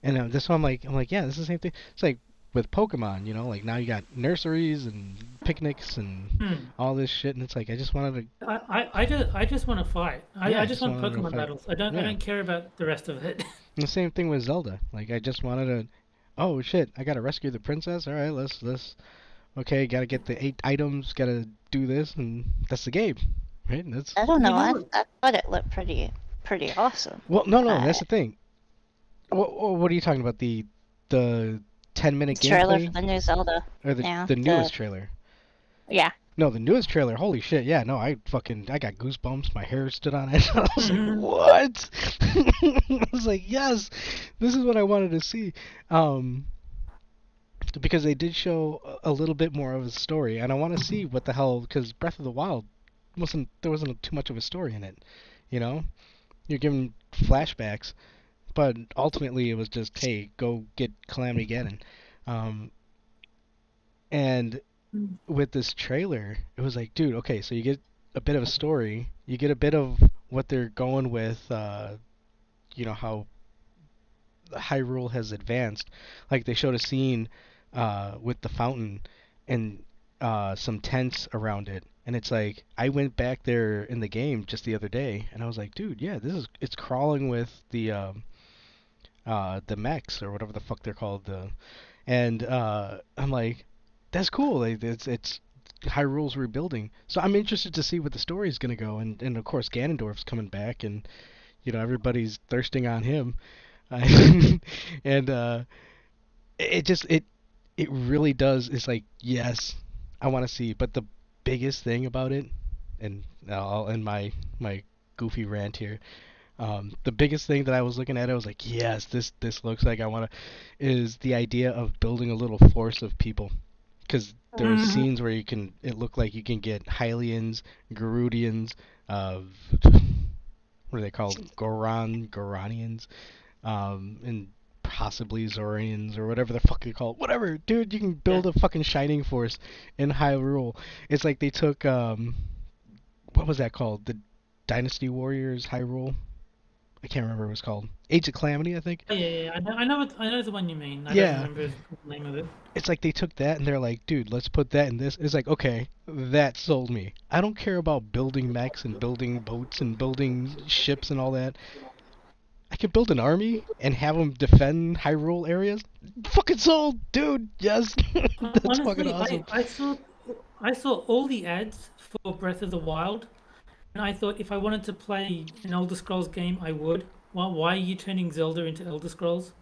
And this one I'm like, yeah, this is the same thing. It's like with Pokemon, like now you got nurseries and picnics and all this shit, and it's like I just wanted to. I just want to fight. Yeah, I just want wanted to Pokemon fight. battles. I don't Yeah. care about the rest of it. And the same thing with Zelda. Like I just wanted to. Oh shit! I gotta rescue the princess. All right, let's. Okay, gotta get the 8 items. Gotta do this, and that's the game, right? And that's. I don't know. You I, know- I thought it looked pretty awesome. Well, no, that's the thing. What are you talking about? The 10-minute Trailer gameplay for the new Zelda. or the Yeah, the newest trailer? Yeah. No, the newest trailer. Holy shit! Yeah, no, I got goosebumps. My hair stood on it. I was like, what? I was like, yes, this is what I wanted to see. Because they did show a little bit more of a story, and I want to see what the hell. Because Breath of the Wild there wasn't too much of a story in it, you know. You're given flashbacks, but ultimately it was just, hey, go get Calamity Ganon. And with this trailer, it was like, dude, okay, so you get a bit of a story, you get a bit of what they're going with, how Hyrule has advanced. Like they showed a scene with the fountain and some tents around it, and it's like I went back there in the game just the other day, and I was like, dude, yeah, it's crawling with the mechs or whatever the fuck they're called. And I'm like, that's cool. Like, it's Hyrule's rebuilding, so I'm interested to see what the story is gonna go. And of course Ganondorf's coming back, and everybody's thirsting on him. And it really does. It's like, yes, I want to see. But the biggest thing about it, and I'll end my goofy rant here. The biggest thing that I was looking at, I was like, yes, this looks like I want to, is the idea of building a little force of people. Because there are scenes where it looked like you can get Hylians, Gerudians, what are they called? Goranians, and possibly Zorians or whatever the fuck they call it. Whatever, dude, you can build a fucking Shining Force in Hyrule. It's like they took, what was that called? The Dynasty Warriors Hyrule? I can't remember what it was called. Age of Calamity, I think. Yeah. I know the one you mean. I Yeah. don't remember the name of it. It's like they took that and they're like, dude, let's put that in this. It's like, okay, that sold me. I don't care about building mechs and building boats and building ships and all that. I could build an army and have them defend Hyrule areas. Fucking sold, dude. Yes, that's Honestly, fucking awesome. I saw all the ads for Breath of the Wild, and I thought if I wanted to play an Elder Scrolls game, I would. Why are you turning Zelda into Elder Scrolls?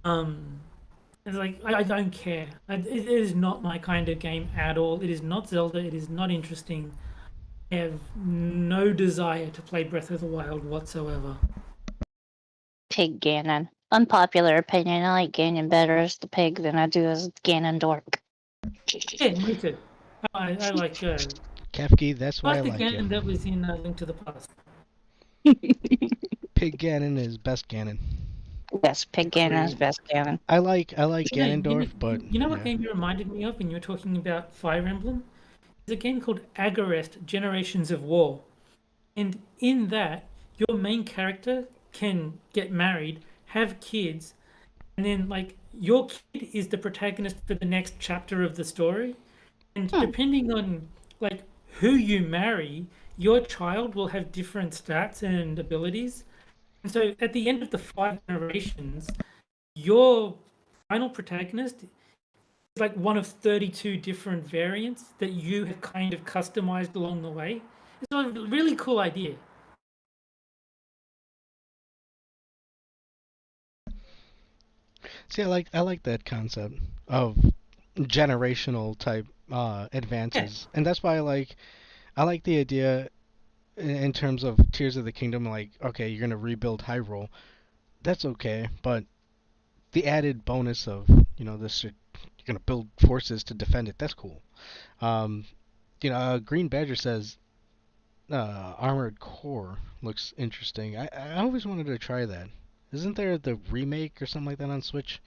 It's like I don't care. It is not my kind of game at all. It is not Zelda. It is not interesting. I have no desire to play Breath of the Wild whatsoever. Pig Ganon. Unpopular opinion. I like Ganon better as the pig than I do as Ganondorf. Yeah, me too. I like Kefki, that's why I the like Ganon it. that was in Link to the Past. Pig Ganon is best Ganon. Yes, Pig Ganon is best Ganon. I like You know- Ganondorf, but you know what yeah. game you reminded me of when you were talking about Fire Emblem? There's a game called Agarest Generations of War. And in that, your main character can get married, have kids, and then like your kid is the protagonist for the next chapter of the story. And depending on like who you marry, your child will have different stats and abilities. And so at the end of the 5 generations, your final protagonist is like one of 32 different variants that you have kind of customized along the way. It's a really cool idea. See, I like that concept of generational type advances, and that's why I like the idea in terms of Tears of the Kingdom. Like, okay, you're gonna rebuild Hyrule, that's okay, but the added bonus of you're gonna build forces to defend it. That's cool. Green Badger says Armored Core looks interesting. I always wanted to try that. Isn't there the remake or something like that on Switch?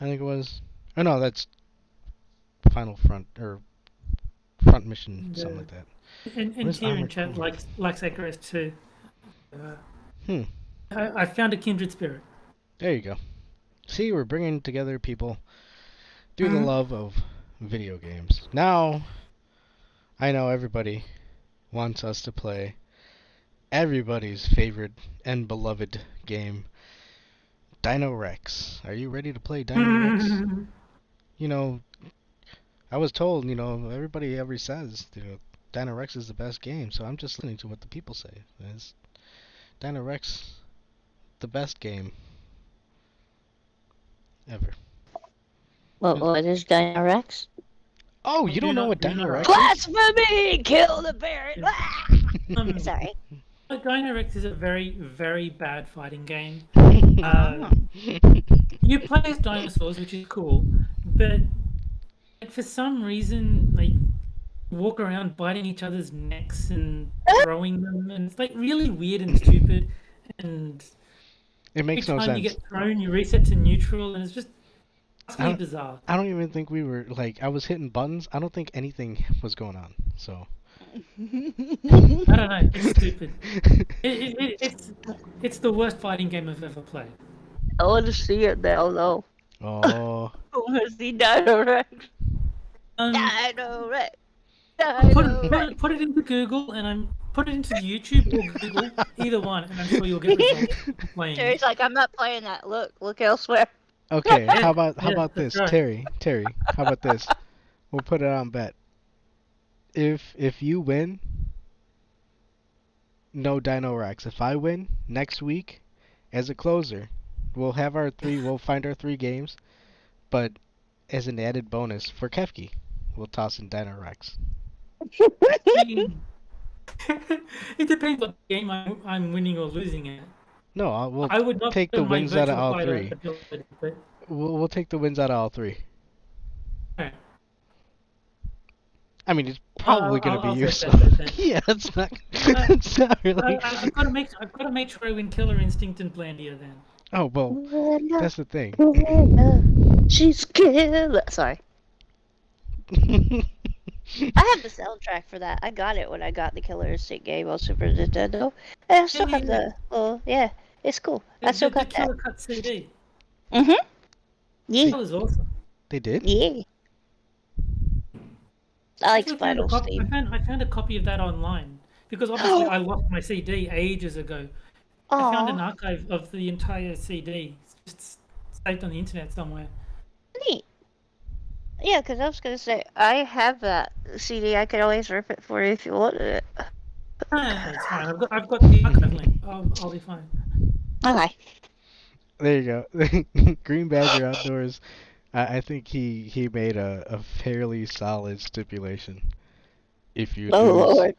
I think it was. Oh no, that's Final Front or Front Mission, something like that. And here in chat likes Icarus too. I found a kindred spirit. There you go. See, we're bringing together people through the love of video games. Now, I know everybody wants us to play everybody's favorite and beloved game, Dino Rex. Are you ready to play Dino Rex? I was told, everybody ever says, Dino Rex is the best game, so I'm just listening to what the people say. Is Dino Rex the best game ever? What is Dino Rex? Oh, you don't know what Dino Rex is? Blasphemy! Kill the parrot! Sorry. Dino Rex is a very, very bad fighting game. You play as dinosaurs, which is cool, but for some reason, walk around biting each other's necks and throwing them, and it's really weird and stupid. And it makes no sense. Every time you get thrown, you reset to neutral, and it's just bizarre. I don't even think we were I was hitting buttons. I don't think anything was going on. So I don't know. It's stupid. It's the worst fighting game I've ever played. I want to see it now, though. Oh. I want to see Dino Rex. Dino Rex. Put it into Google, and put it into YouTube or Google, either one, and I'm sure you'll get results playing. Terry's like, I'm not playing that. Look elsewhere. Okay, how about this, right. Terry? How about this? We'll put it on bet. If you win, no Dino Rex. If I win next week, as a closer, we'll find our 3 games, but as an added bonus for Kefki, we'll toss in Dino Rex. It depends what game I'm winning or losing at. No, I would not take the wins out of all 3. But... We'll take the wins out of all 3. Right. I mean, it's probably going to be you. Yeah, that's not. It's not really. I've got to make sure I win Killer Instinct and Blandia then. Oh well, that's the thing. She's killer. Sorry. I have the soundtrack for that. I got it when I got the Killer Instinct game on Super Nintendo. And I still have the. Oh yeah, it's cool. I still got that. Killer Cut CD. Yeah. That was awesome. They did? Yeah. I like Spinal Steam. I found a copy of that online because obviously I lost my CD ages ago. I found an archive of the entire CD. It's just saved on the internet somewhere. Neat. Yeah, because I was going to say, I have that CD. I could always rip it for you if you wanted it. It's fine. I've got the archive link. I'll be fine. Okay. There you go. Green Badger Outdoors. I think he made a fairly solid stipulation. If you Lord.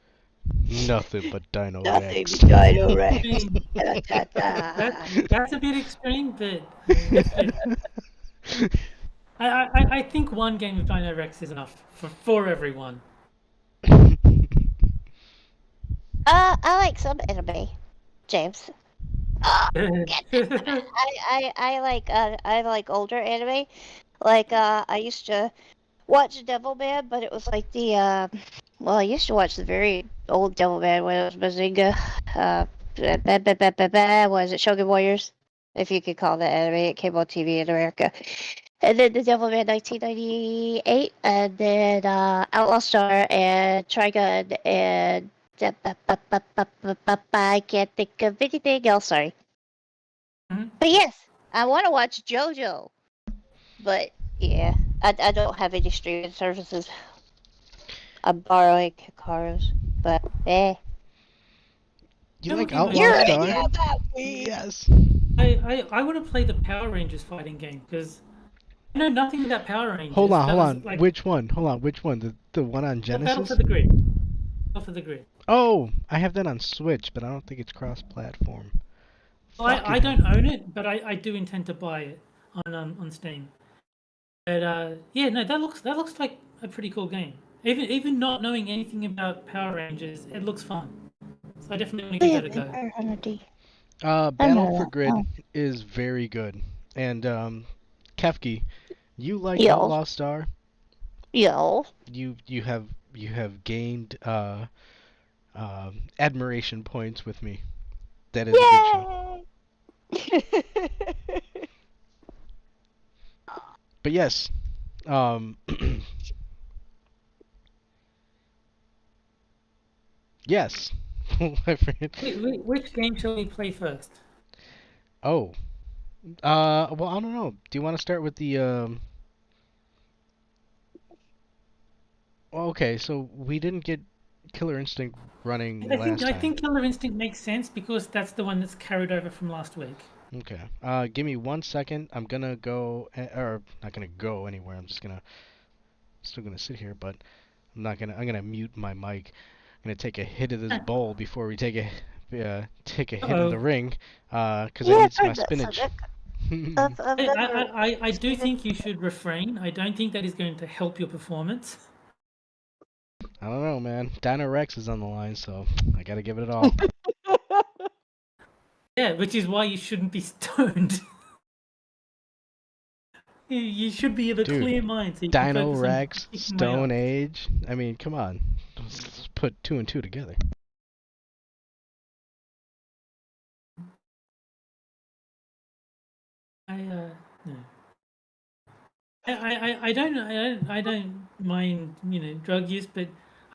Nothing but Dino Nothing Rex. but Dino Rex. That's a bit extreme, but I think one game of Dino Rex is enough for everyone. I like some anime, James. I like older anime. I used to watch Devilman, but it was like I used to watch the very old Devilman when it was Bazinga. Was it Shogun Warriors? If you could call that anime, it came on TV in America. And then the Devilman 1998, and then Outlaw Star and Trigun and I can't think of anything else. Sorry. Mm-hmm. But yes, I want to watch JoJo. But yeah, I don't have any streaming services. I'm borrowing Hikaru's, but You like You're Outlaw Star? about Yes. I want to play the Power Rangers fighting game because I know nothing about Power Rangers. Hold on. Which one? Which one? The one on Genesis? Battle for the Grid. Battle for the Grid. Oh, I have that on Switch, but I don't think it's cross-platform. Well, I don't own it, but I do intend to buy it on Steam. But yeah, no, that looks like a pretty cool game. Even not knowing anything about Power Rangers, it looks fun. So I definitely want to give that a go. Battle for that. Grid Oh. is very good. And Kefki, you like Yo. Outlaw Star? Yo. You have gained admiration points with me. That is a good show. But yes, yes. I forget. Which game shall we play first? Oh, well, I don't know. Do you want to start with the Well, okay, so we didn't get Killer Instinct running last I time. think Killer Instinct makes sense because that's the one that's carried over from last week. Okay. Give me 1 second. I'm gonna go, or not gonna go anywhere. I'm still gonna sit here, but I'm gonna mute my mic. I'm gonna take a hit of this bowl before we take a hit of the ring, because I need my spinach. I do think you should refrain. I don't think that is going to help your performance. I don't know, man. Dino Rex is on the line, so I gotta give it all. Yeah, which is why you shouldn't be stoned. You should be of a clear mind. So you can Dino focus on Rex, kicking my Stone ass. Age. I mean, come on. Let's put 2 and 2 together. No. I don't mind, drug use, but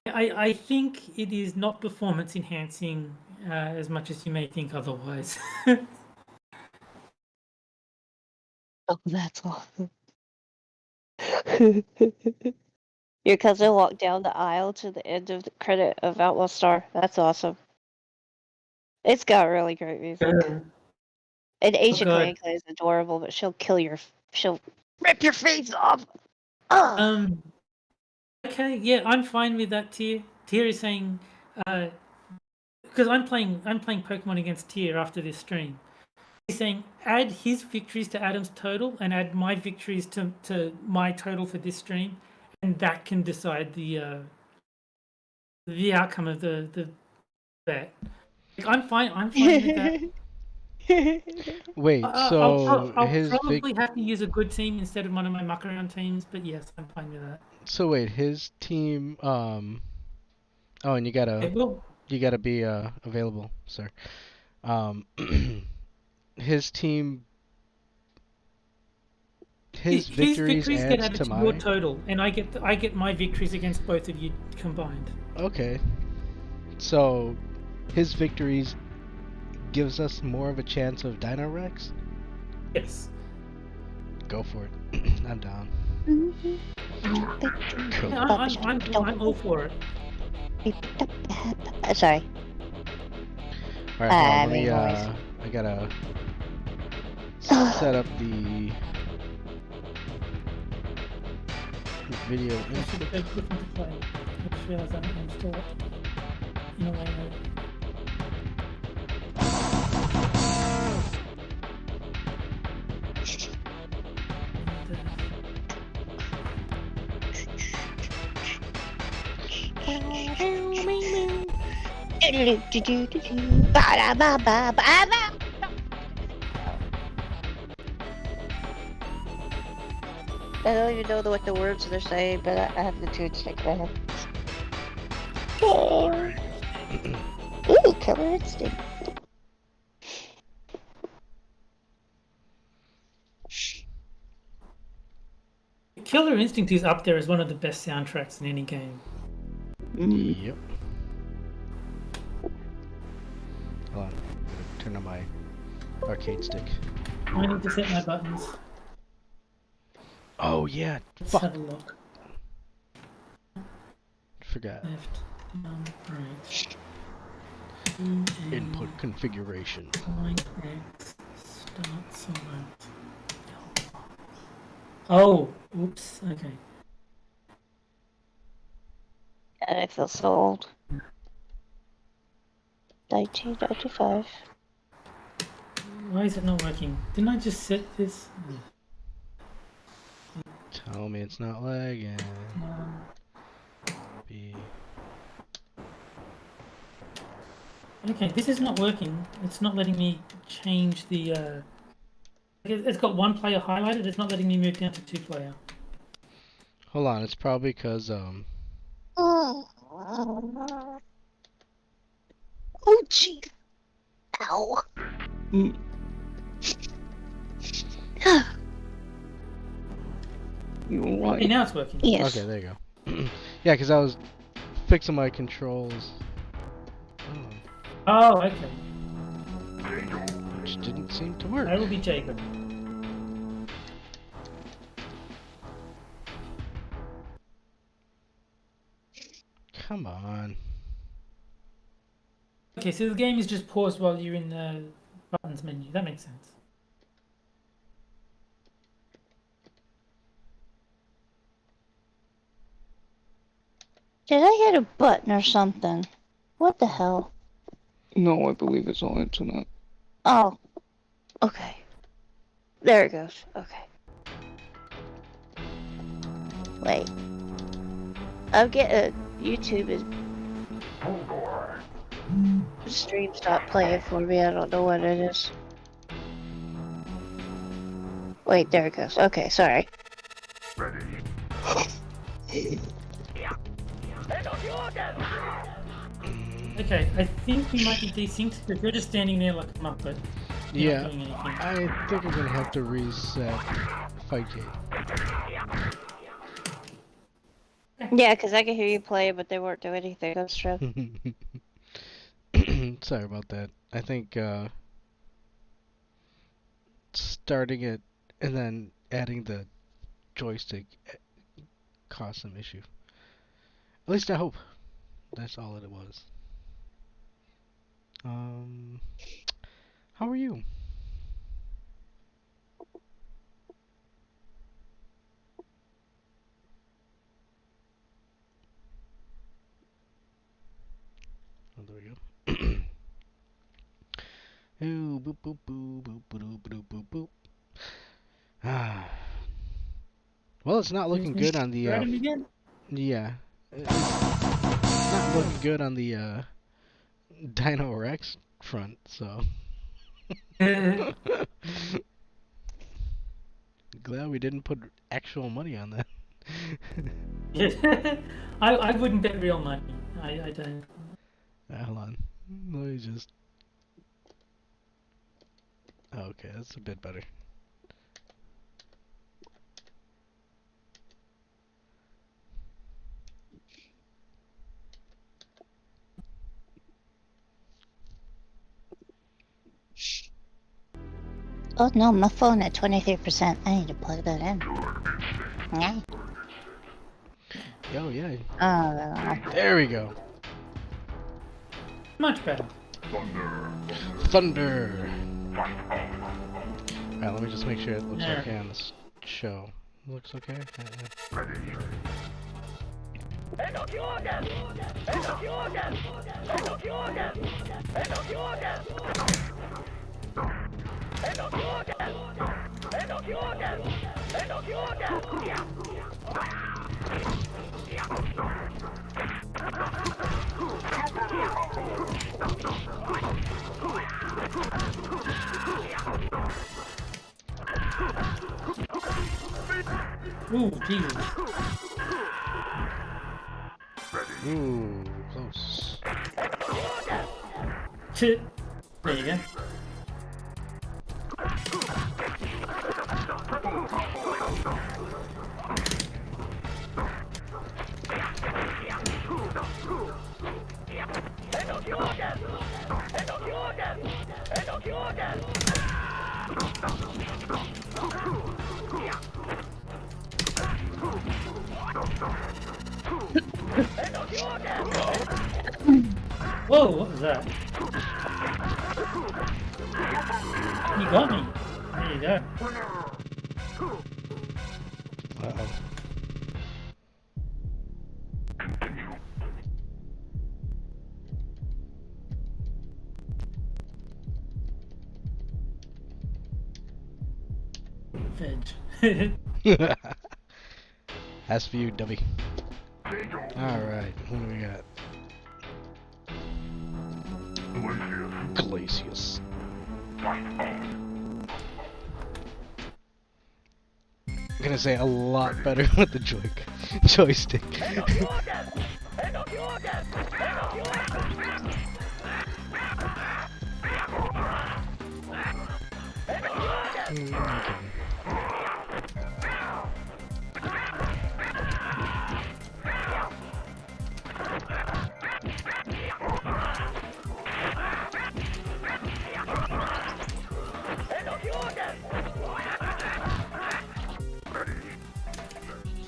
I think it is not performance enhancing as much as you may think otherwise. Oh, that's awesome. Your cousin walked down the aisle to the end of the credit of Outlaw Star. That's awesome. It's got really great music. And Asian God. Clay is adorable, but she'll rip your face off. Ugh. Okay, yeah, I'm fine with that. Tier is saying, because I'm playing Pokemon against Tier after this stream. He's saying add his victories to Adam's total and add my victories to my total for this stream, and that can decide the outcome of the bet. Like, I'm fine with that. Wait, so I'll his probably have to use a good team instead of one of my muck around teams, but yes, I'm fine with that. So wait, his team. Oh, and you gotta be available, sir. His team. His victories get adds added to to your mine. total, and I get my victories against both of you combined. Okay. So, his victories gives us more of a chance of Dino Rex? Yes. Go for it. I'm down. Cool. Yeah, I'm all for it. Sorry. Alright, let me, I gotta set up the video. I should have put into play. I just realized I'm still in a way mode. I don't even know what the words they're saying, but I have the tune stuck in my head. Ooh, Killer Instinct. Killer Instinct is up there as one of the best soundtracks in any game. Yep. Hold on. I'm gonna turn on my arcade stick. I need to set my buttons. Oh, yeah. Let's Fuck. have a look. Forgot. Left, right. Input configuration. X, start select. Oh, oops, okay. And I feel so old. 1995. Why is it not working? Didn't I just set this? Tell me it's not lagging. B. Okay, this is not working. It's not letting me change the. It's got one player highlighted. It's not letting me move down to 2-player. Hold on, it's probably because Oh, gee. Ow. Okay, now it's working. Yes. Okay, there you go. Yeah, because I was fixing my controls. Oh, okay. Which didn't seem to work. That will be Jacob. Come on. Okay, so the game is just paused while you're in the buttons menu. That makes sense. Did I hit a button or something? What the hell? No, I believe it's all internet. Oh. Okay. There it goes. Okay. Wait. I'll get YouTube is. Stream stopped playing for me. I don't know what it is. Wait, there it goes. Okay, sorry. Okay, I think we might be desynced because you're just standing there like a muppet. You're Yeah, not doing anything. I think I'm gonna have to reset fight gate. Yeah, because I could hear you play, but they weren't doing anything. That's true. Sorry about that. I think starting it and then adding the joystick caused some issue. At least I hope. That's all that it was. How are you? Oh, there we go. Ooh, boop boop boop boop boop boop boop boop. Ah. Well, it's not looking good on the. Read him again? Yeah, it's not looking good on the Dino Rex front. So. Glad we didn't put actual money on that. I wouldn't bet real money. I don't. Hold on. Let me just. Okay, that's a bit better. Oh no, my phone at 23%. I need to plug that in. Yeah. Oh yeah. Oh, There we go. Much better. Thunder. Alright, let me just make sure it looks okay on this show. Looks okay? Ooh, Jesus. Ooh, close. There you go. Whoa, what was that? You got me. There you go. Uh-oh. Veg. That's for you, Dubby. Alright, who do we got? Glacius. I'm gonna say a lot better with the joystick. Okay.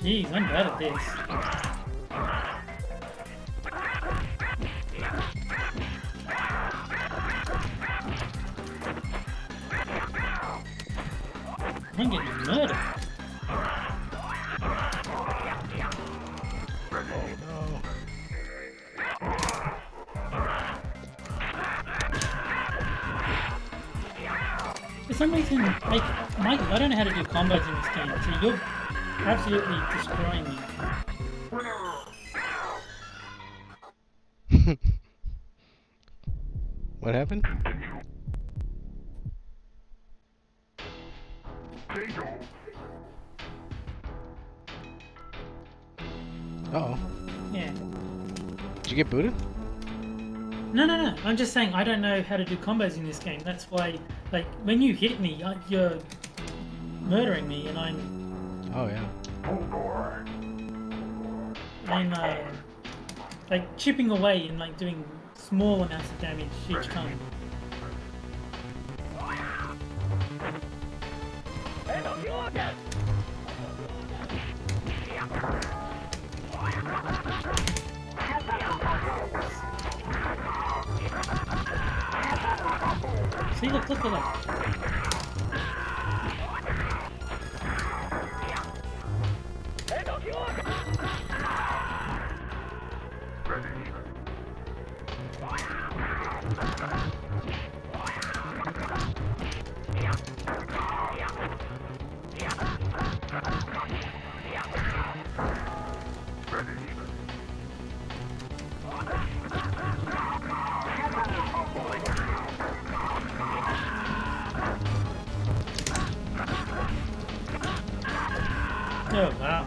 Jeez, I'm bad at this. I'm getting murdered. For some reason, like, Mike, I don't know how to do combos in this game, so you're absolutely destroying me. What happened? Uh-oh. Yeah. Did you get booted? No. I'm just saying I don't know how to do combos in this game. That's why, like, when you hit me, you're murdering me, and I'm Oh, yeah. like chipping away and like doing small amounts of damage each time. See, look at that. Oh wow.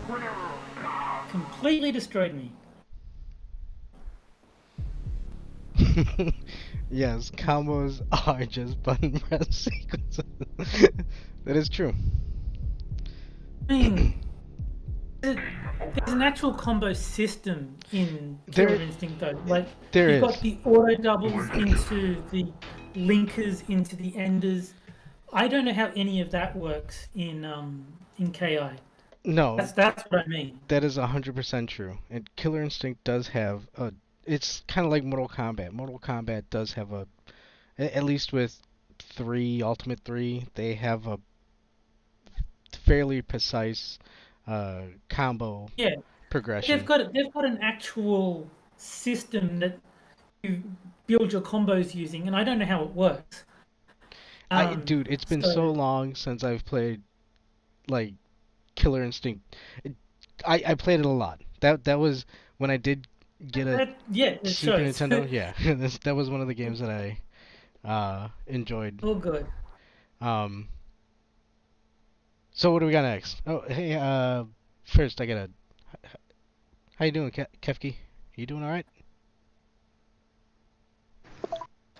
Completely destroyed me. Yes, combos are just button press sequences. That is true. I mean, there's an actual combo system in Killer Instinct though. Like, you've got the auto doubles into the linkers into the enders. I don't know how any of that works in KI. No, that's what I mean. That is 100% true. And Killer Instinct does have a. It's kind of like Mortal Kombat. Mortal Kombat does have a, at least with Ultimate 3, they have a fairly precise combo progression. They've got an actual system that you build your combos using, and I don't know how it works. Dude, it's been so long since I've played like Killer Instinct. I played it a lot. That was when I did get a Super Nintendo. Yeah, that was one of the games that I enjoyed. Oh, good. So what do we got next? Oh, hey, first I gotta. How you doing, Kefki? You doing all right?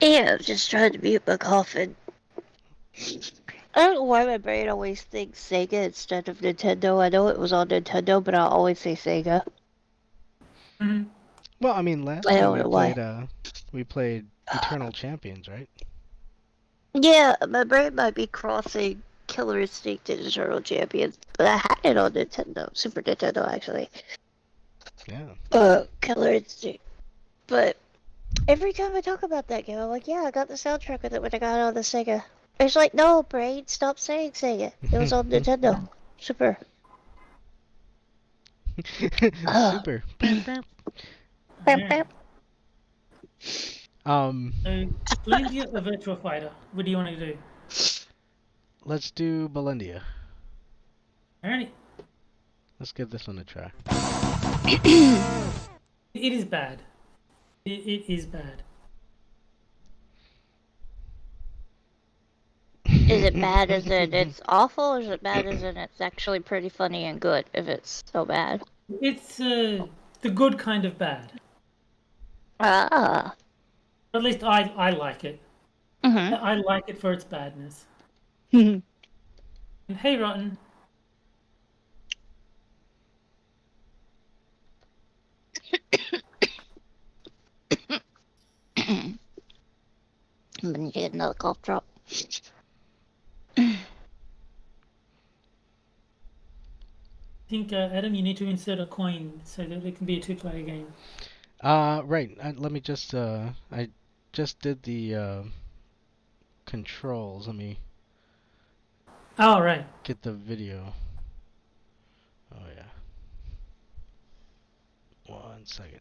Yeah, I'm just trying to mute my coughing. I don't know why my brain always thinks Sega instead of Nintendo. I know it was on Nintendo, but I always say Sega. Mm-hmm. Well, I mean, last time we played Eternal Champions, right? Yeah, my brain might be crossing Killer Instinct and Eternal Champions, but I had it on Nintendo, Super Nintendo actually. Yeah. Killer Instinct. But every time I talk about that game, I'm like, yeah, I got the soundtrack with it when I got it on the Sega. It's like, no, brain, stop saying Sega. It was on Nintendo. Super. Super. Belendia or Virtua Fighter? What do you want to do? Let's do Belendia. Alright. Let's give this one a try. It is bad. It is bad. Is it bad as in it's awful, or is it bad as in it's actually pretty funny and good if it's so bad? It's the good kind of bad. Ah. At least I like it. Mm-hmm. I like it for its badness. And hey, Rotten. I'm gonna get another cough drop. I think, Adam, you need to insert a coin so that it can be a two-player game. Right. Let me just I just did the controls. Let me Oh, right. get the video. Oh yeah. 1 second.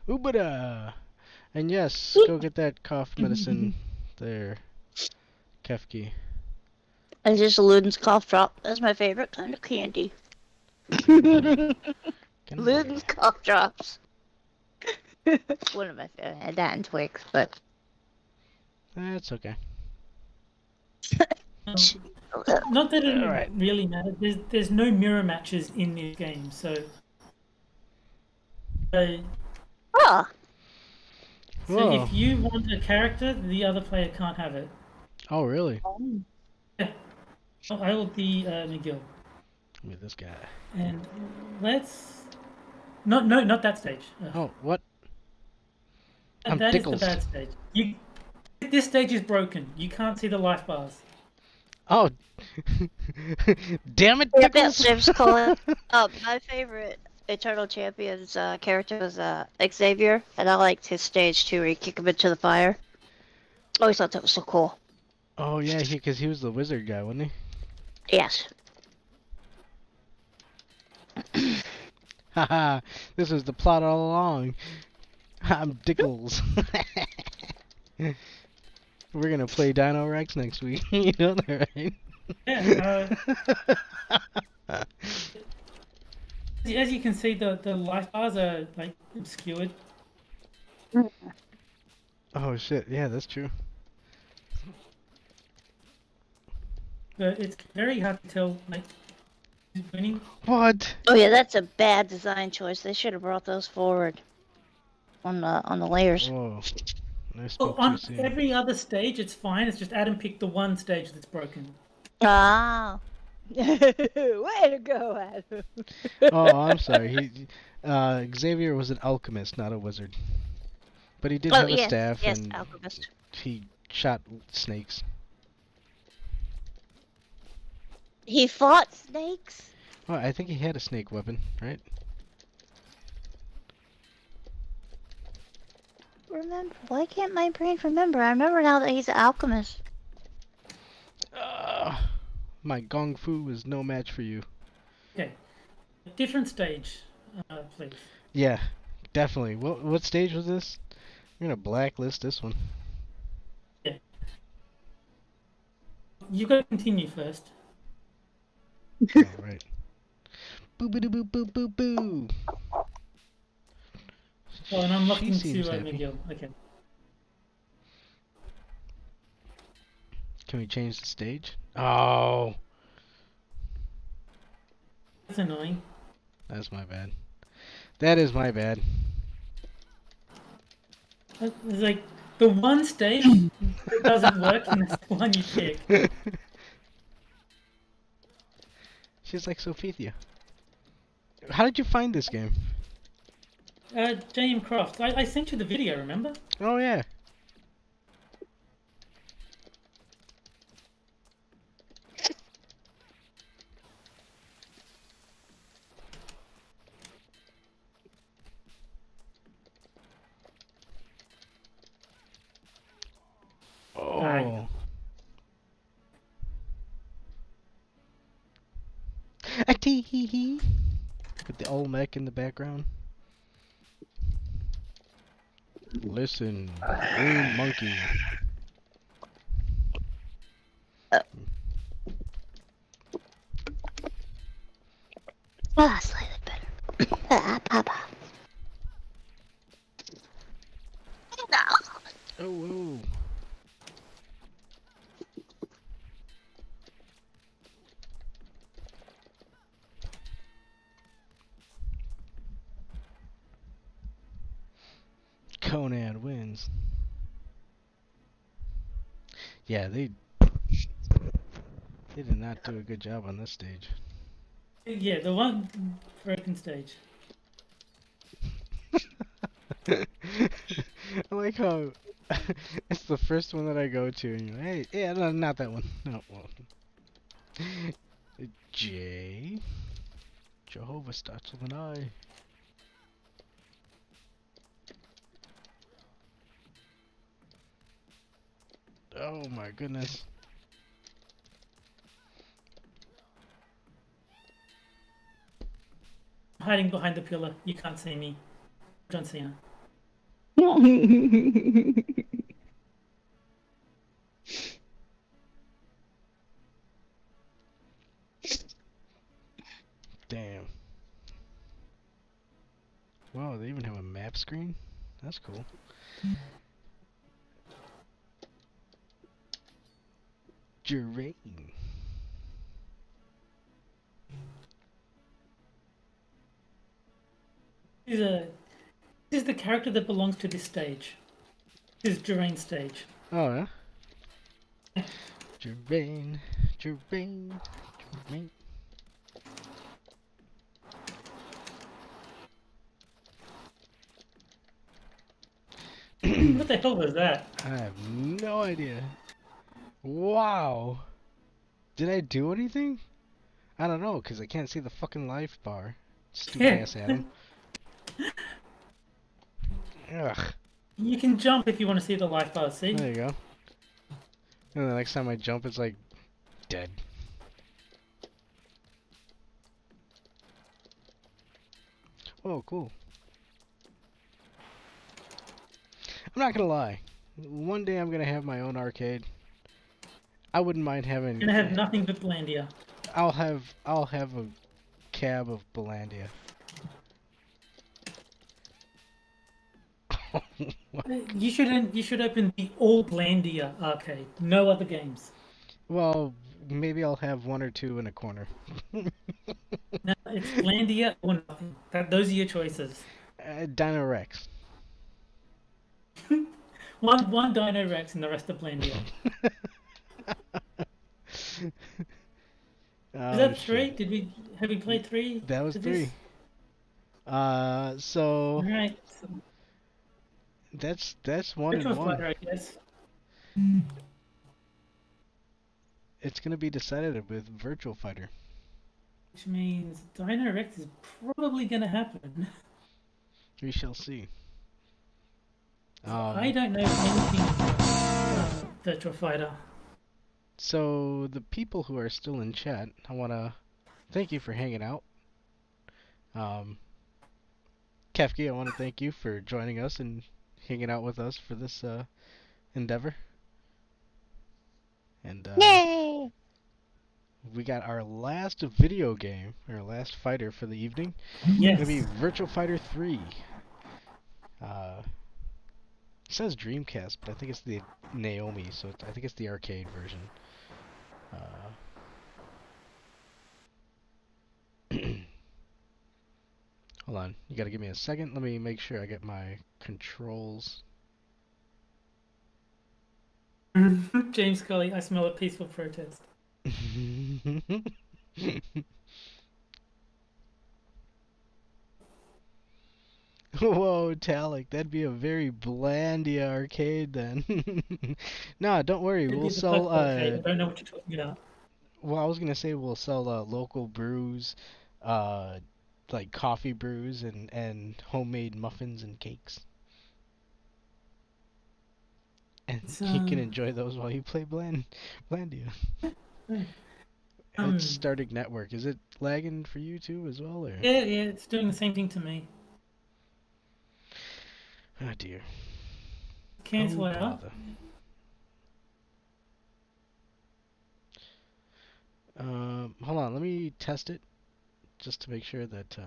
Oobada! And yes, go get that cough medicine there, Kefki. And just Luden's cough drop. That's my favorite kind of candy. Luden's cough drops. One of my favorite. That and Twix, but. That's okay. Not that it Alright. really matters. There's no mirror matches in this game, so. Ah. So Whoa. if you want a character, the other player can't have it. Oh really? Yeah. I will be McGill. With this guy. And let's. Not that stage. Oh, what? I'm That is Dickles. the bad stage. This stage is broken. You can't see the life bars. Oh, damn it, Yep, Dickles! James Cullen. My favorite Eternal Champions character was Xavier, and I liked his stage too, where you kick him into the fire. I always thought that was so cool. Oh yeah, because he was the wizard guy, wasn't he? Yes. Haha, this was the plot all along. I'm Dickles. We're gonna play Dino Rex next week. You know that, right? Yeah. As you can see, the life bars are like obscured. Oh shit, yeah, that's true. But it's very hard to tell, like, who's winning. What? Oh yeah, that's a bad design choice. They should have brought those forward on the layers. Whoa. I Well, spoke too on soon. every other stage, it's fine. It's just Adam picked the one stage that's broken. Ah. Way to go, Adam. Oh, I'm sorry. Xavier was an alchemist, not a wizard. But he did have a staff yes, and alchemist. he shot snakes. He fought snakes. Well, I think he had a snake weapon, right? Remember? Why can't my brain remember? I remember now that he's an alchemist. My gong fu is no match for you. Okay. Different stage, please. Yeah, definitely. What stage was this? We're gonna blacklist this one. Yeah. You got to continue first. Alright. Boo boo boo boo boo boo. Oh, and I'm She looking to seems happy. McGill. Okay. Can we change the stage? Oh, That's annoying. that's my bad. That is my bad. It's like the one stage that doesn't work, and that's the one you pick. She's like Sophia. How did you find this game? J.M. Croft. I sent you the video, remember? Oh yeah. Oh. A tee hee hee. With the old mech in the background. Listen, green monkey. Ah, slightly better. Papa. Oh, whoa. Conan wins. Yeah, they did not do a good job on this stage. Yeah, the one broken stage. I like how it's the first one that I go to, and you're like, hey, yeah, no, not that one. No, well. J. Jehovah starts with an I. Oh my goodness. I'm hiding behind the pillar. You can't see me. John Cena. Damn. Wow, they even have a map screen? That's cool. Gerain. This is the character that belongs to this stage. This is Gerain stage. Oh, yeah? Gerain, Gerain, Gerain. What the hell was that? I have no idea. Wow. Did I do anything? I don't know, because I can't see the fucking life bar. Stupid ass Adam. Ugh. You can jump if you want to see the life bar, see? There you go. And the next time I jump, it's like dead. Oh, cool. I'm not gonna lie. One day I'm gonna have my own arcade. I wouldn't mind having. You're gonna have nothing but Blandia. I'll have a cab of Belandia. You should open the all Blandia arcade. No other games. Well, maybe I'll have one or two in a corner. No, it's Blandia or nothing. Those are your choices. Dino Rex. One Dino Rex and the rest of Blandia. Oh, Is that shit. 3? Have we played 3? That was Did 3. So Alright. that's 1 and Virtual 1. Fighter, I guess. It's gonna be decided with Virtual Fighter. Which means Dino Rex is probably gonna happen. We shall see. I don't know anything about Virtual Fighter. So the people who are still in chat, I wanna thank you for hanging out. Kefki, I wanna thank you for joining us and hanging out with us for this endeavor. And Yay! we got our last video game, our last fighter for the evening. Yes. It's gonna be Virtual Fighter 3. It says Dreamcast, but I think it's the Naomi, so I think it's the arcade version. Hold on, you gotta give me a second. Let me make sure I get my controls. James Scully, I smell a peaceful protest. Whoa, Talik, that'd be a very Blandia arcade then. Nah, don't worry, It'd be we'll the sell perfect arcade. I don't know what you're talking about. well, I was gonna say we'll sell local brews, like coffee brews and homemade muffins and cakes. And you can enjoy those while you play Blandia. It's starting network. Is it lagging for you too as well, or? Yeah, it's doing the same thing to me. Oh dear. Cancel Oh, it out. bother. Hold on, let me test it. just to make sure that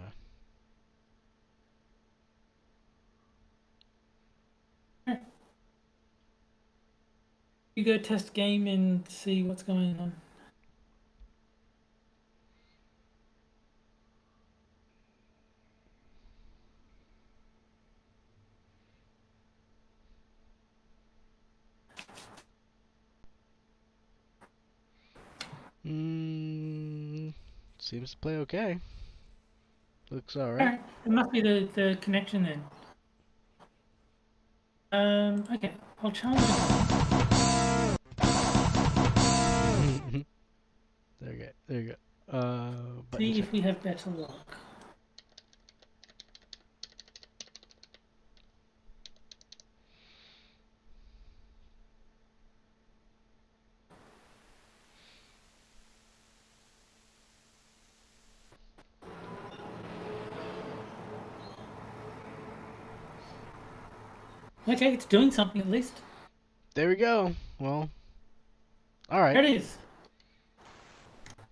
You go test game and see what's going on. seems to play okay. Looks alright. Alright, it must be the connection then. Okay, I'll challenge it. There you go. See if we have better luck. Okay, it's doing something at least. There we go. Well, alright. There it is.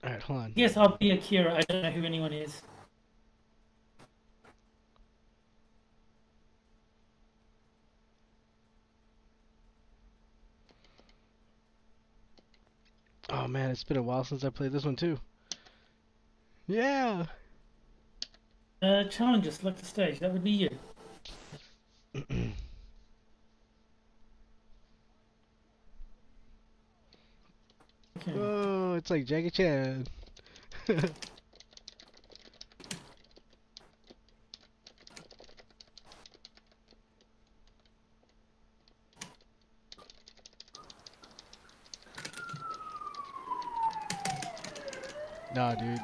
Alright, hold on. Yes, I'll be Akira. I don't know who anyone is. Oh man, it's been a while since I played this one too. Yeah! Challenger, select the stage. That would be you. Okay. Oh, it's like Jackie Chan. Nah, dude.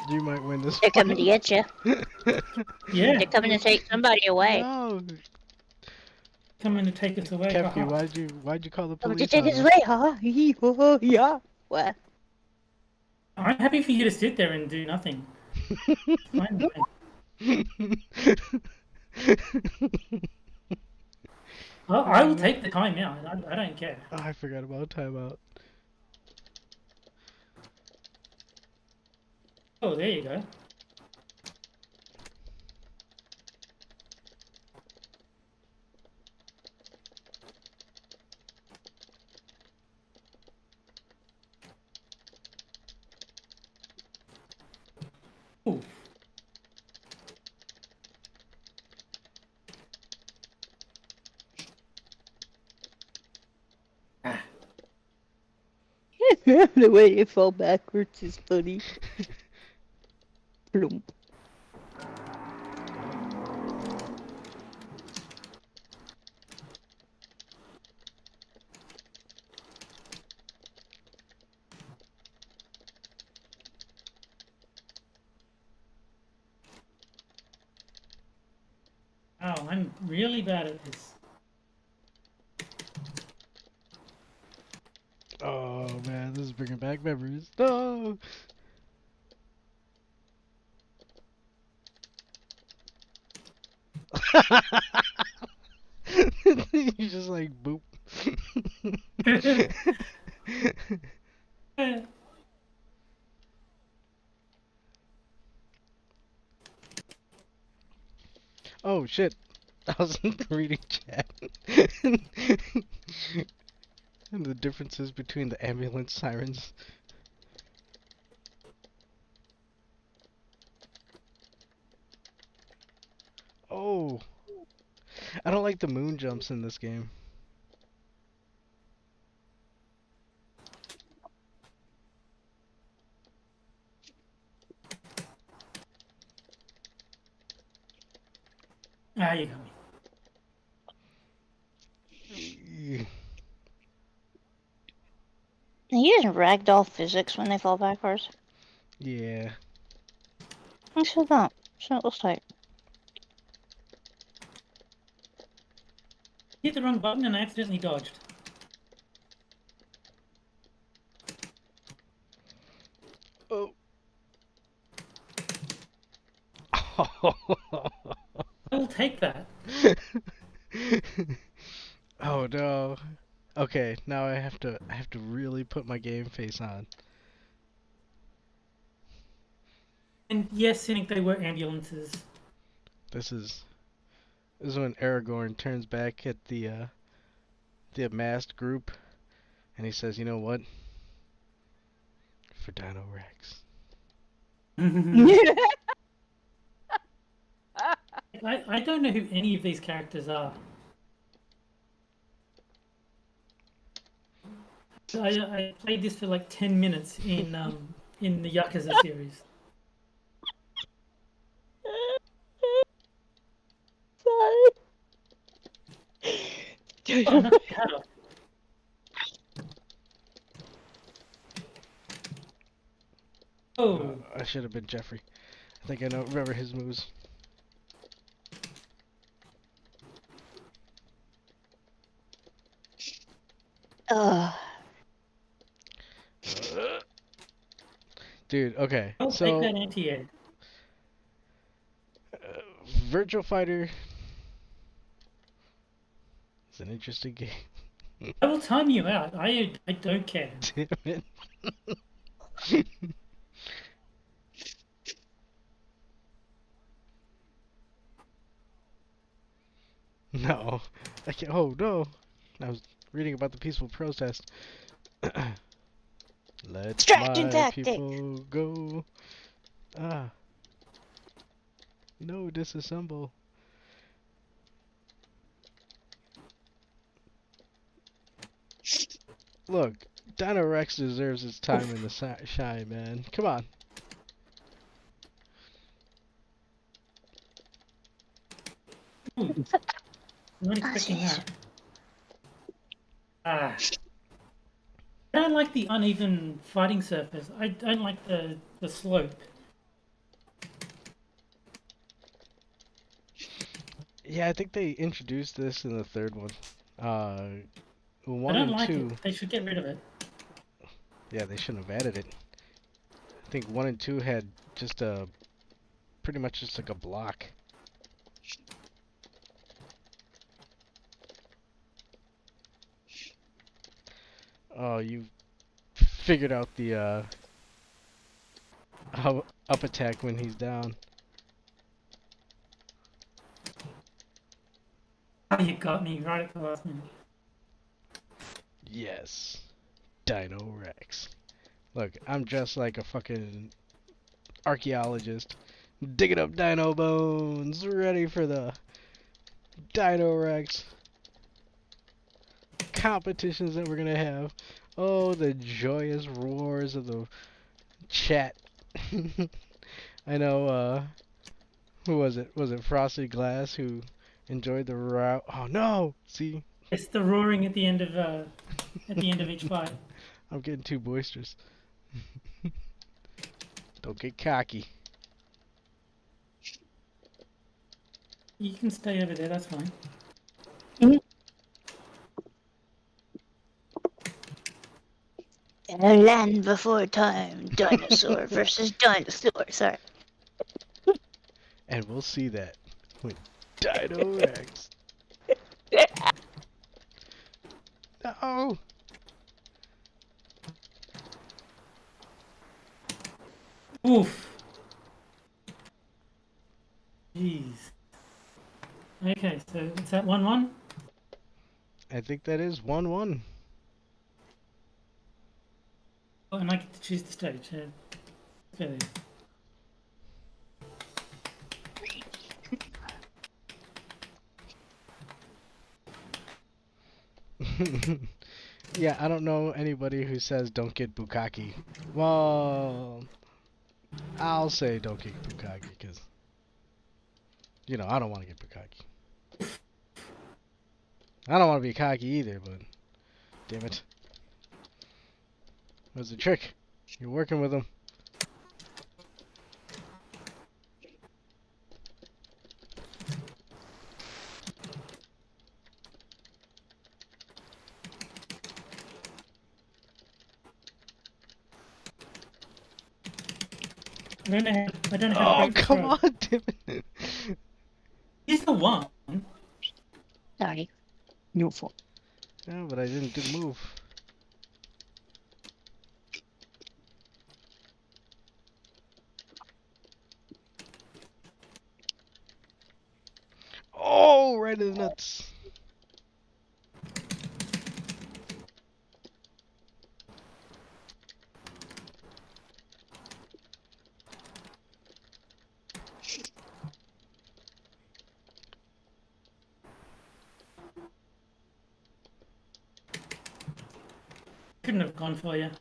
You might win this. They're coming to get you. Yeah, They're coming to take somebody away. No. coming to take us away. Kefki, haha. why'd you call the Coming police to take on us us? away, huh? Yeah. What? I'm happy for you to sit there and do nothing. Fine, fine. I will take the time out. I don't care. Oh, I forgot about timeout. Oh, there you go. Ooh. The way it fell backwards is funny. Plump. Oh, I'm really bad at this. Oh man, this is bringing back memories. No. You just like boop. Oh shit. I wasn't reading chat. And the differences between the ambulance sirens. Oh. I don't like the moon jumps in this game. Ah, you got me. They're using ragdoll physics when they fall backwards. Yeah. I said that. So it looks like. Hit the wrong button and I accidentally dodged. Oh. I'll take that. Oh no. Okay, now I have to really put my game face on. And yes, I think they were ambulances. This is when Aragorn turns back at the amassed group, and he says, "You know what? For Dino Rex." I don't know who any of these characters are. I played this for like 10 minutes in the Yakuza series. Sorry. Oh, knock your hat off. Oh, I should have been Jeffrey. I think I remember his moves. Ugh. Dude, okay. I'll So take that anti-air. Virtual Fighter is an interesting game. I will time you out. I don't care. Damn it. No, I can't. Oh no, I was reading about the peaceful protest. Let Distraction my tactic. people go. Ah. No, disassemble. Look, Dino Rex deserves its time in the shine, man. Come on. Ooh, not expecting that. Ah. I don't like the uneven fighting surface. I don't like the slope. Yeah, I think they introduced this in the third one. I 1 don't and like 2. it. They should get rid of it. Yeah, they shouldn't have added it. I think 1 and 2 had just pretty much just like a block. Oh, you figured out the up attack when he's down. Oh, you got me right at the last minute. Yes. Dino Rex. Look, I'm dressed like a fucking archaeologist. Digging up dino bones, ready for the Dino Rex competitions that we're gonna have. Oh, the joyous roars of the chat. I know, who was it? Was it Frosted Glass who enjoyed the route? Oh no! See? It's the roaring at the end of each fight. I'm getting too boisterous. Don't get cocky. You can stay over there, that's fine. In a land before time, dinosaur versus dinosaur. Sorry. And we'll see that with Dino Rex. No! Oof. Jeez. Okay, so is that 1-1? I think that is 1-1. Oh, and I get to choose the stage. Okay. Yeah, I don't know anybody who says don't get bukkake. Well, I'll say don't get bukkake because, you know, I don't want to get bukkake. I don't want to be cocky either, but damn it. What's the trick? You're working with them. I don't know how to Oh, break the come throw. on, damn it. He's the one. Sorry. Your fault. Yeah, but I didn't do the move. right in the nuts. Couldn't have gone for you.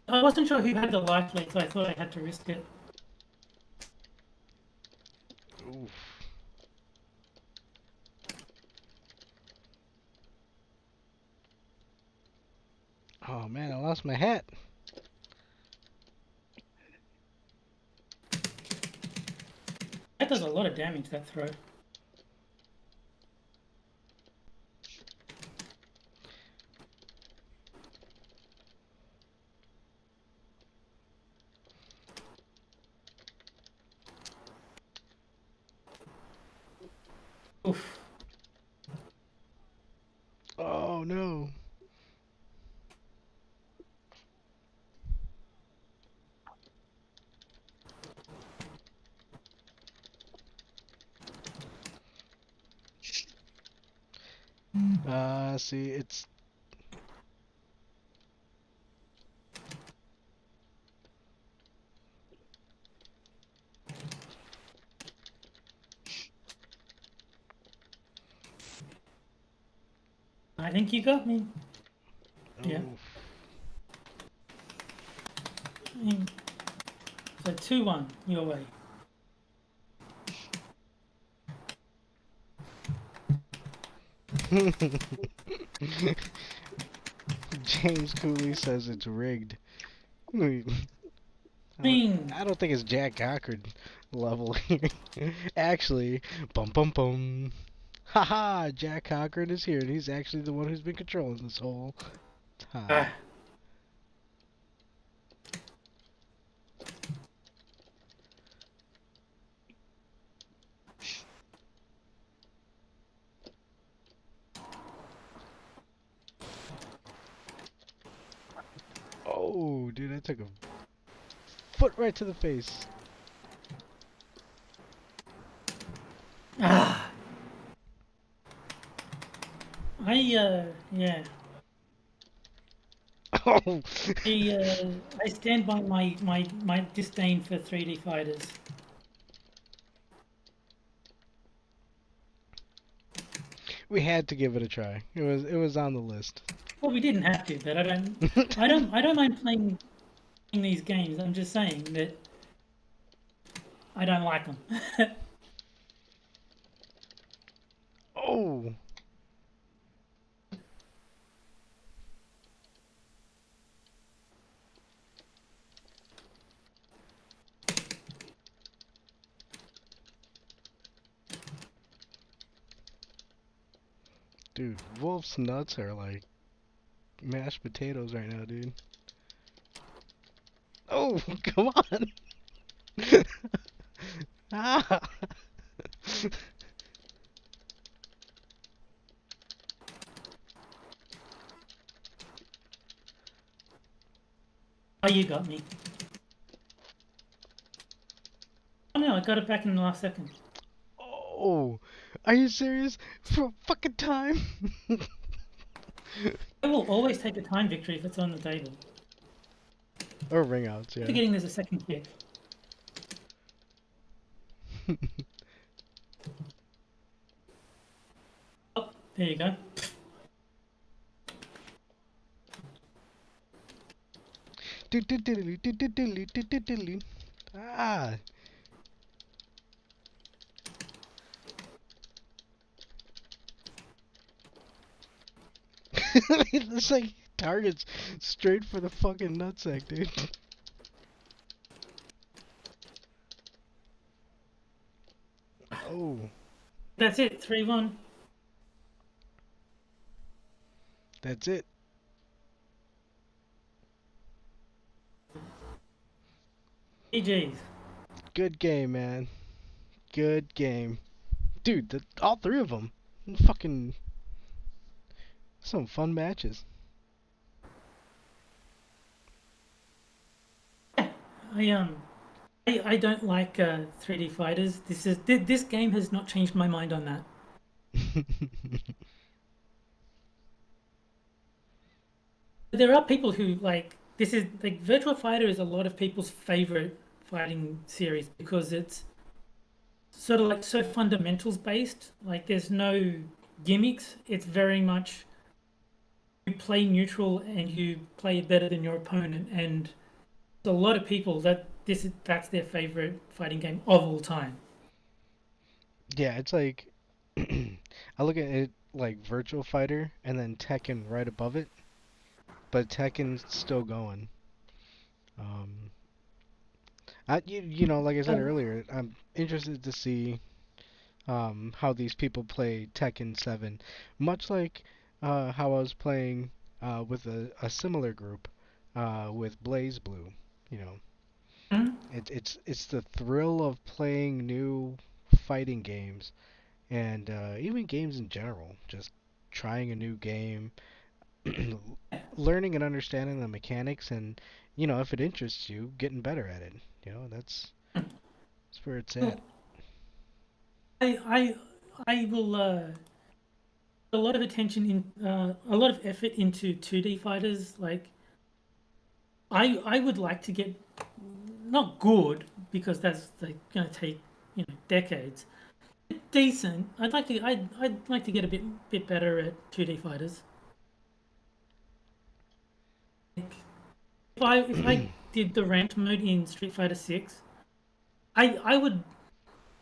I wasn't sure who had the life lead, so I thought I had to risk it. Oof. Oh man, I lost my hat. That does a lot of damage, that throw. Oof. Oh no. See, it's I think you got me. Yeah. So 2-1 your way. James Cooley says it's rigged. I don't think it's Jack Cochran level here. Actually, bum bum bum. Haha, Jack Cochran is here and he's actually the one who's been controlling this whole time. Oh, dude, I took a foot right to the face. Yeah. Oh. I stand by my disdain for 3D fighters. We had to give it a try. It was on the list. Well, we didn't have to, but I don't mind playing these games. I'm just saying that I don't like them. Oh. Dude, Wolf's nuts are like mashed potatoes right now, dude. Oh, come on. Ah. Oh, you got me. Oh no, I got it back in the last second. Oh, are you serious? For a fucking time? I will always take a time victory if it's on the table. Or ring outs, yeah. Forgetting there's a second kick. Oh, there you go. Ah. It's like targets straight for the fucking nutsack, dude. Oh. That's it, 3-1. That's it. GG's. Good game, man. Good game. Dude, all three of them. Fucking some fun matches. I I don't like 3D fighters. This game has not changed my mind on that. There are people who like this is like Virtua Fighter is a lot of people's favorite fighting series because it's sort of like so fundamentals based. Like there's no gimmicks. It's very much you play neutral and you play better than your opponent. And a lot of people that's their favorite fighting game of all time. Yeah, it's like I look at it like Virtual Fighter and then Tekken right above it, but Tekken's still going. Um, you know, like I said earlier, I'm interested to see how these people play Tekken 7, much like how I was playing with a similar group with Blaze Blue. You know, it's the thrill of playing new fighting games and even games in general. Just trying a new game, learning and understanding the mechanics, and you know, if it interests you, getting better at it. You know, that's where it's at. I will a lot of attention in a lot of effort into 2D fighters. Like I would like to get not good because that's like going to take decades. Decent. I'd like to get a bit better at 2D fighters. Like, if I did the ranked mode in Street Fighter 6, I would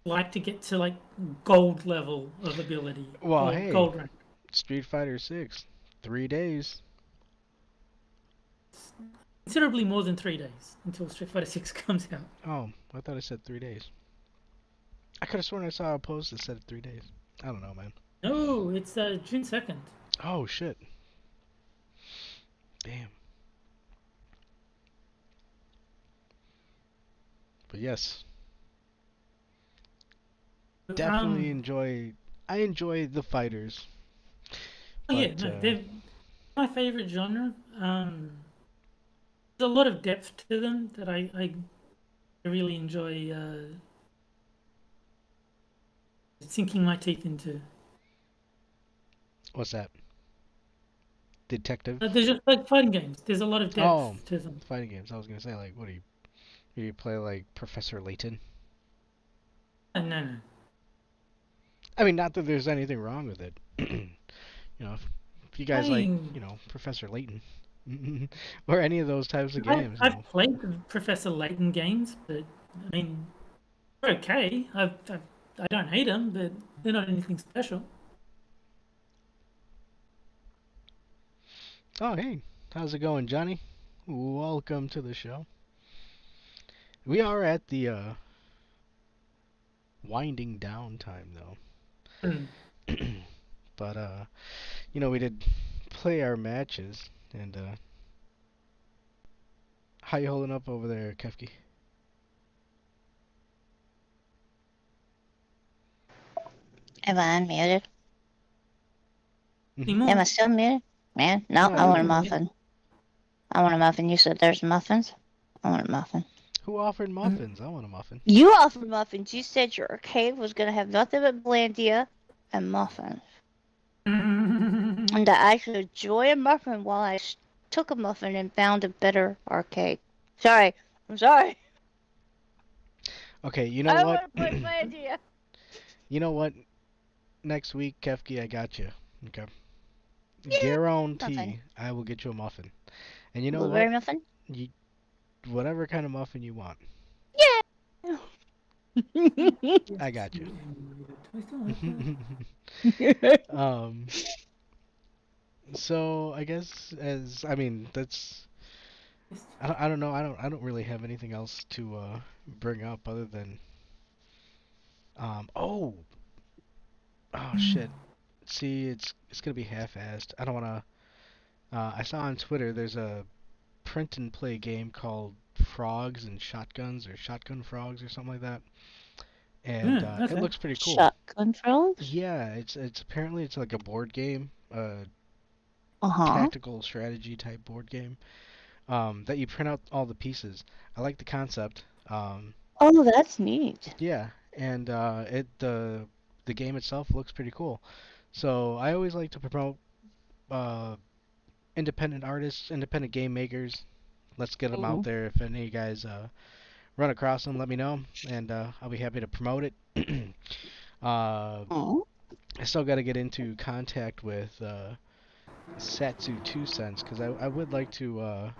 like to get to like gold level of ability. Well, hey, gold rank. Street Fighter 6, 3 days. Considerably more than 3 days until Street Fighter 6 comes out. Oh, I thought I said 3 days. I could have sworn I saw a post that said 3 days. I don't know, man. No, it's June 2nd. Oh, shit. Damn. But yes, definitely I enjoy the fighters. Oh yeah, no, they're my favorite genre. There's a lot of depth to them that I really enjoy sinking my teeth into. What's that? Detective? There's just like fighting games. There's a lot of depth to them. Fighting games. I was gonna say, like, what do you play like Professor Layton? No. I mean, not that there's anything wrong with it. You know, if you guys like, you know, Professor Layton or any of those types of games. I've played the Professor Layton games, but I mean, they're okay. I don't hate them, but they're not anything special. Oh, hey, how's it going, Johnny? Welcome to the show. We are at the winding down time, though. But you know, we did play our matches, and how you holding up over there, Kefki? Am I unmuted? Am I still muted? Man, no, I want a muffin. I want a muffin. You said there's muffins? I want a muffin. Who offered muffins? I want a muffin. You offered muffins. You said your arcade was going to have nothing but Blandia and muffins. And that I should enjoy a muffin while I took a muffin and found a better arcade. Sorry. I'm sorry. Okay, you know I what? want to play Blandia. You know what? Next week, Kefki, I got you. Okay. Yeah, Guarantee muffin. I will get you a muffin. And you know Blueberry what? muffin? Whatever kind of muffin you want. Yeah. I got you. So I guess that's I don't know. I don't really have anything else to bring up other than oh shit. See, it's gonna be half-assed. I don't wanna. I saw on Twitter there's a print and play game called Frogs and Shotguns or Shotgun Frogs or something like that, and okay. it looks pretty cool. Shotgun Frogs? Yeah, it's apparently it's like a board game, Uh-huh. tactical strategy type board game, that you print out all the pieces. I like the concept. Oh, that's neat. Yeah, and the game itself looks pretty cool. So I always like to promote uh, independent artists, independent game makers. Let's get them out there. If any of you guys run across them, let me know, and I'll be happy to promote it. Oh. I still got to get into contact with Satsu 2 Cents because I would like to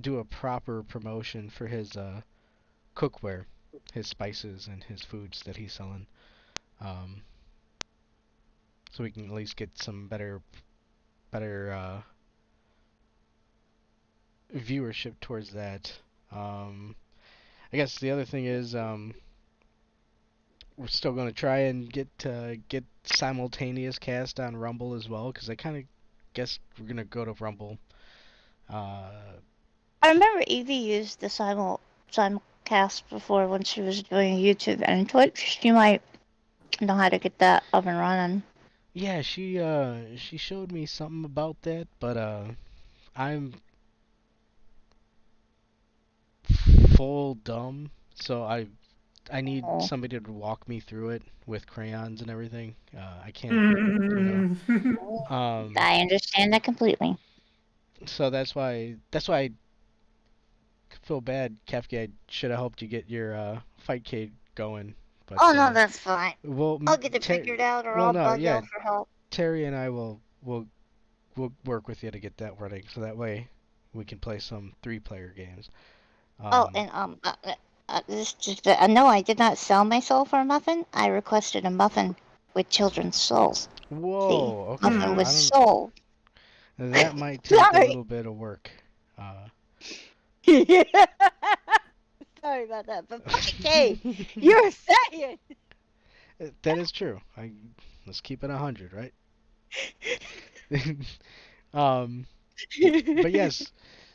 do a proper promotion for his cookware, his spices and his foods that he's selling. So we can at least get some better viewership towards that. I guess the other thing is we're still going to try and get simultaneous cast on Rumble as well, because I kind of guess we're going to go to Rumble. I remember Evie used the simulcast before when she was doing YouTube and Twitch. She might know how to get that up and running. Yeah, she showed me something about that, but I'm full dumb, so I need somebody to walk me through it with crayons and everything. I can't, you know. I understand that completely. So that's why I feel bad, Kefki. I should have helped you get your Fightcade going. But, Oh no, that's fine. Well, I'll get it figured out, or I'll bug out for help. Terry and I will work with you to get that running, so that way we can play some 3-player games. I know I did not sell my soul for a muffin. I requested a muffin with children's souls. Whoa, See, okay. muffin with soul. That might take a little bit of work. Sorry about that, but hey, you're saying. That is true. Let's keep it 100, right? But yes.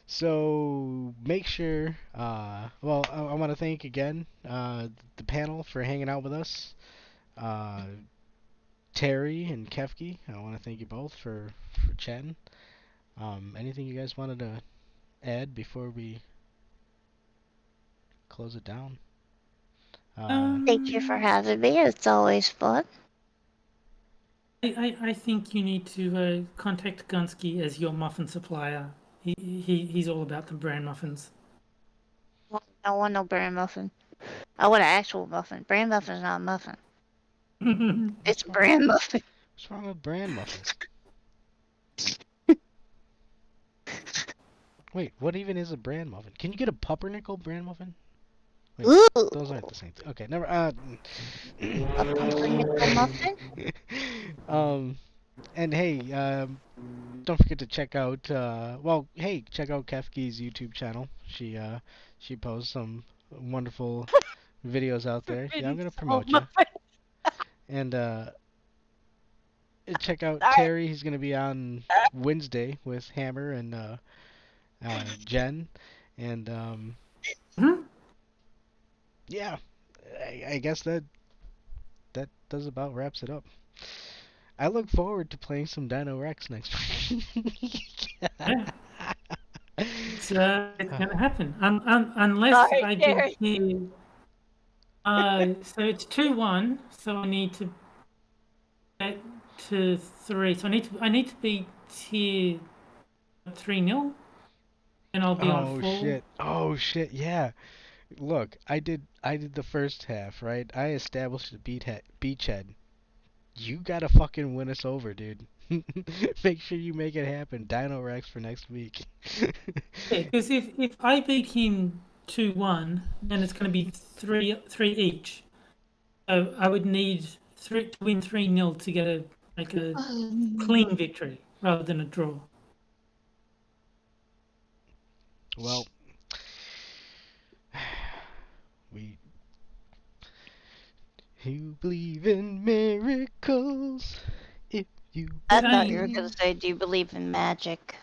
So make sure. Well, I want to thank again the panel for hanging out with us. Terry and Kefki, I want to thank you both for chatting. Anything you guys wanted to add before we close it down? Thank you for having me. It's always fun. I think you need to contact Gunsky as your muffin supplier. He's all about the bran muffins. I don't want no bran muffin. I want an actual muffin. Bran muffin's not a muffin. It's bran muffin. What's wrong with bran muffins? Wait, what even is a bran muffin? Can you get a pumpernickel bran muffin? Wait, Ooh. those aren't the same thing. Okay, never. A pumpernickel muffin? And hey, don't forget to check out. Check out Kefki's YouTube channel. She posts some wonderful videos out there. Yeah, I'm gonna promote you. And check out Terry. He's gonna be on Wednesday with Hammer and Jen, and yeah, I guess that does about wraps it up. I look forward to playing some Dino Rex next week. Yeah. It's gonna happen unless I get here. So it's 2-1. So I need to get to 3. So I need to be tier 3-0, and I'll be on 4. Oh shit! Yeah. Look, I did the first half, right? I established a beachhead. You gotta fucking win us over, dude. Make sure you make it happen. Dino Rex for next week. Yeah, because if I beat him 2-1, then it's going to be 3 each. So I would need to win 3-0 to get a clean victory rather than a draw. Well, you believe in miracles if you. I thought you were gonna say, "Do you believe in magic?"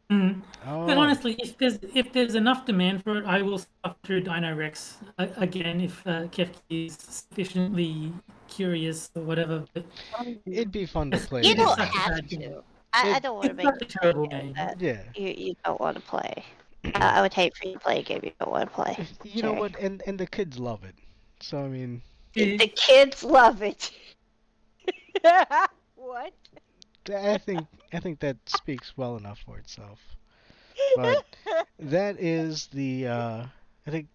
Mm. Oh. But honestly, if there's enough demand for it, I will stuff through Dino Rex again if Kefki is sufficiently curious or whatever. But it'd be fun to play. You don't have to. I don't want to make a terrible game. that you don't want to play. I would hate for you to play a game you don't want to play. You know Jerry. what? And the kids love it. So I mean, The kids love it. What? I think that speaks well enough for itself. But that is the I think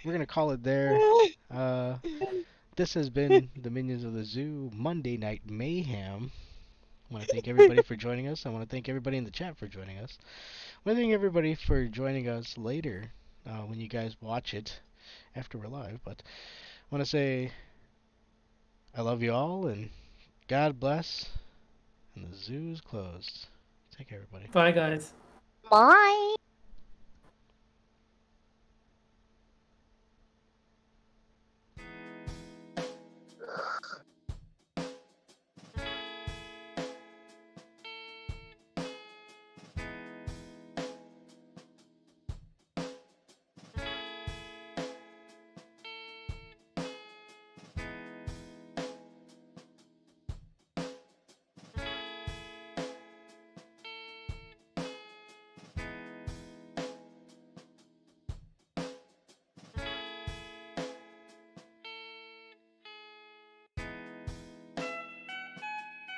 we're gonna call it there. This has been the Minions of the Zoo Monday Night Mayhem. I want to thank everybody for joining us. I want to thank everybody in the chat for joining us. I want to thank everybody for joining us later when you guys watch it after we're live. But I want to say I love you all and God bless. And the zoo is closed. Take care, everybody. Bye, guys. Bye.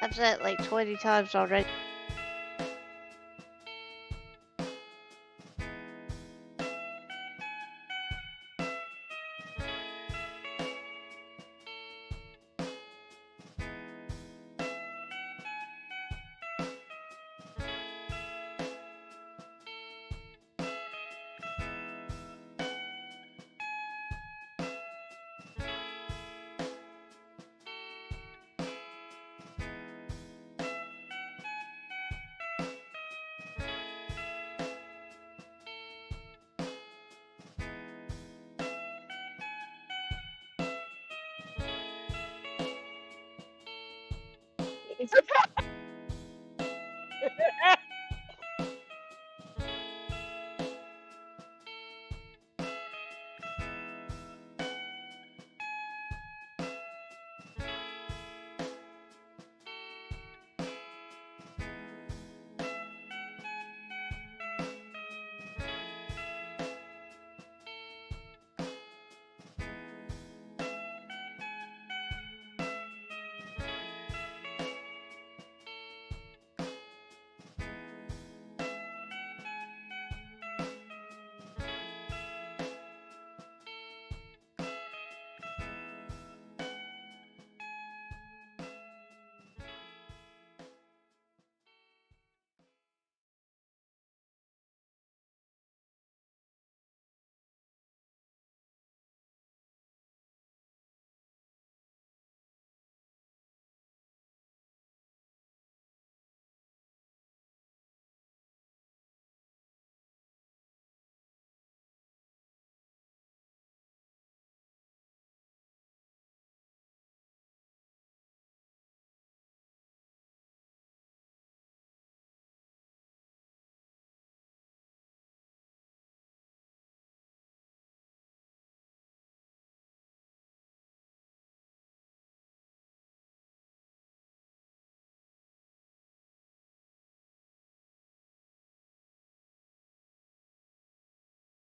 I've said it like 20 times already. It's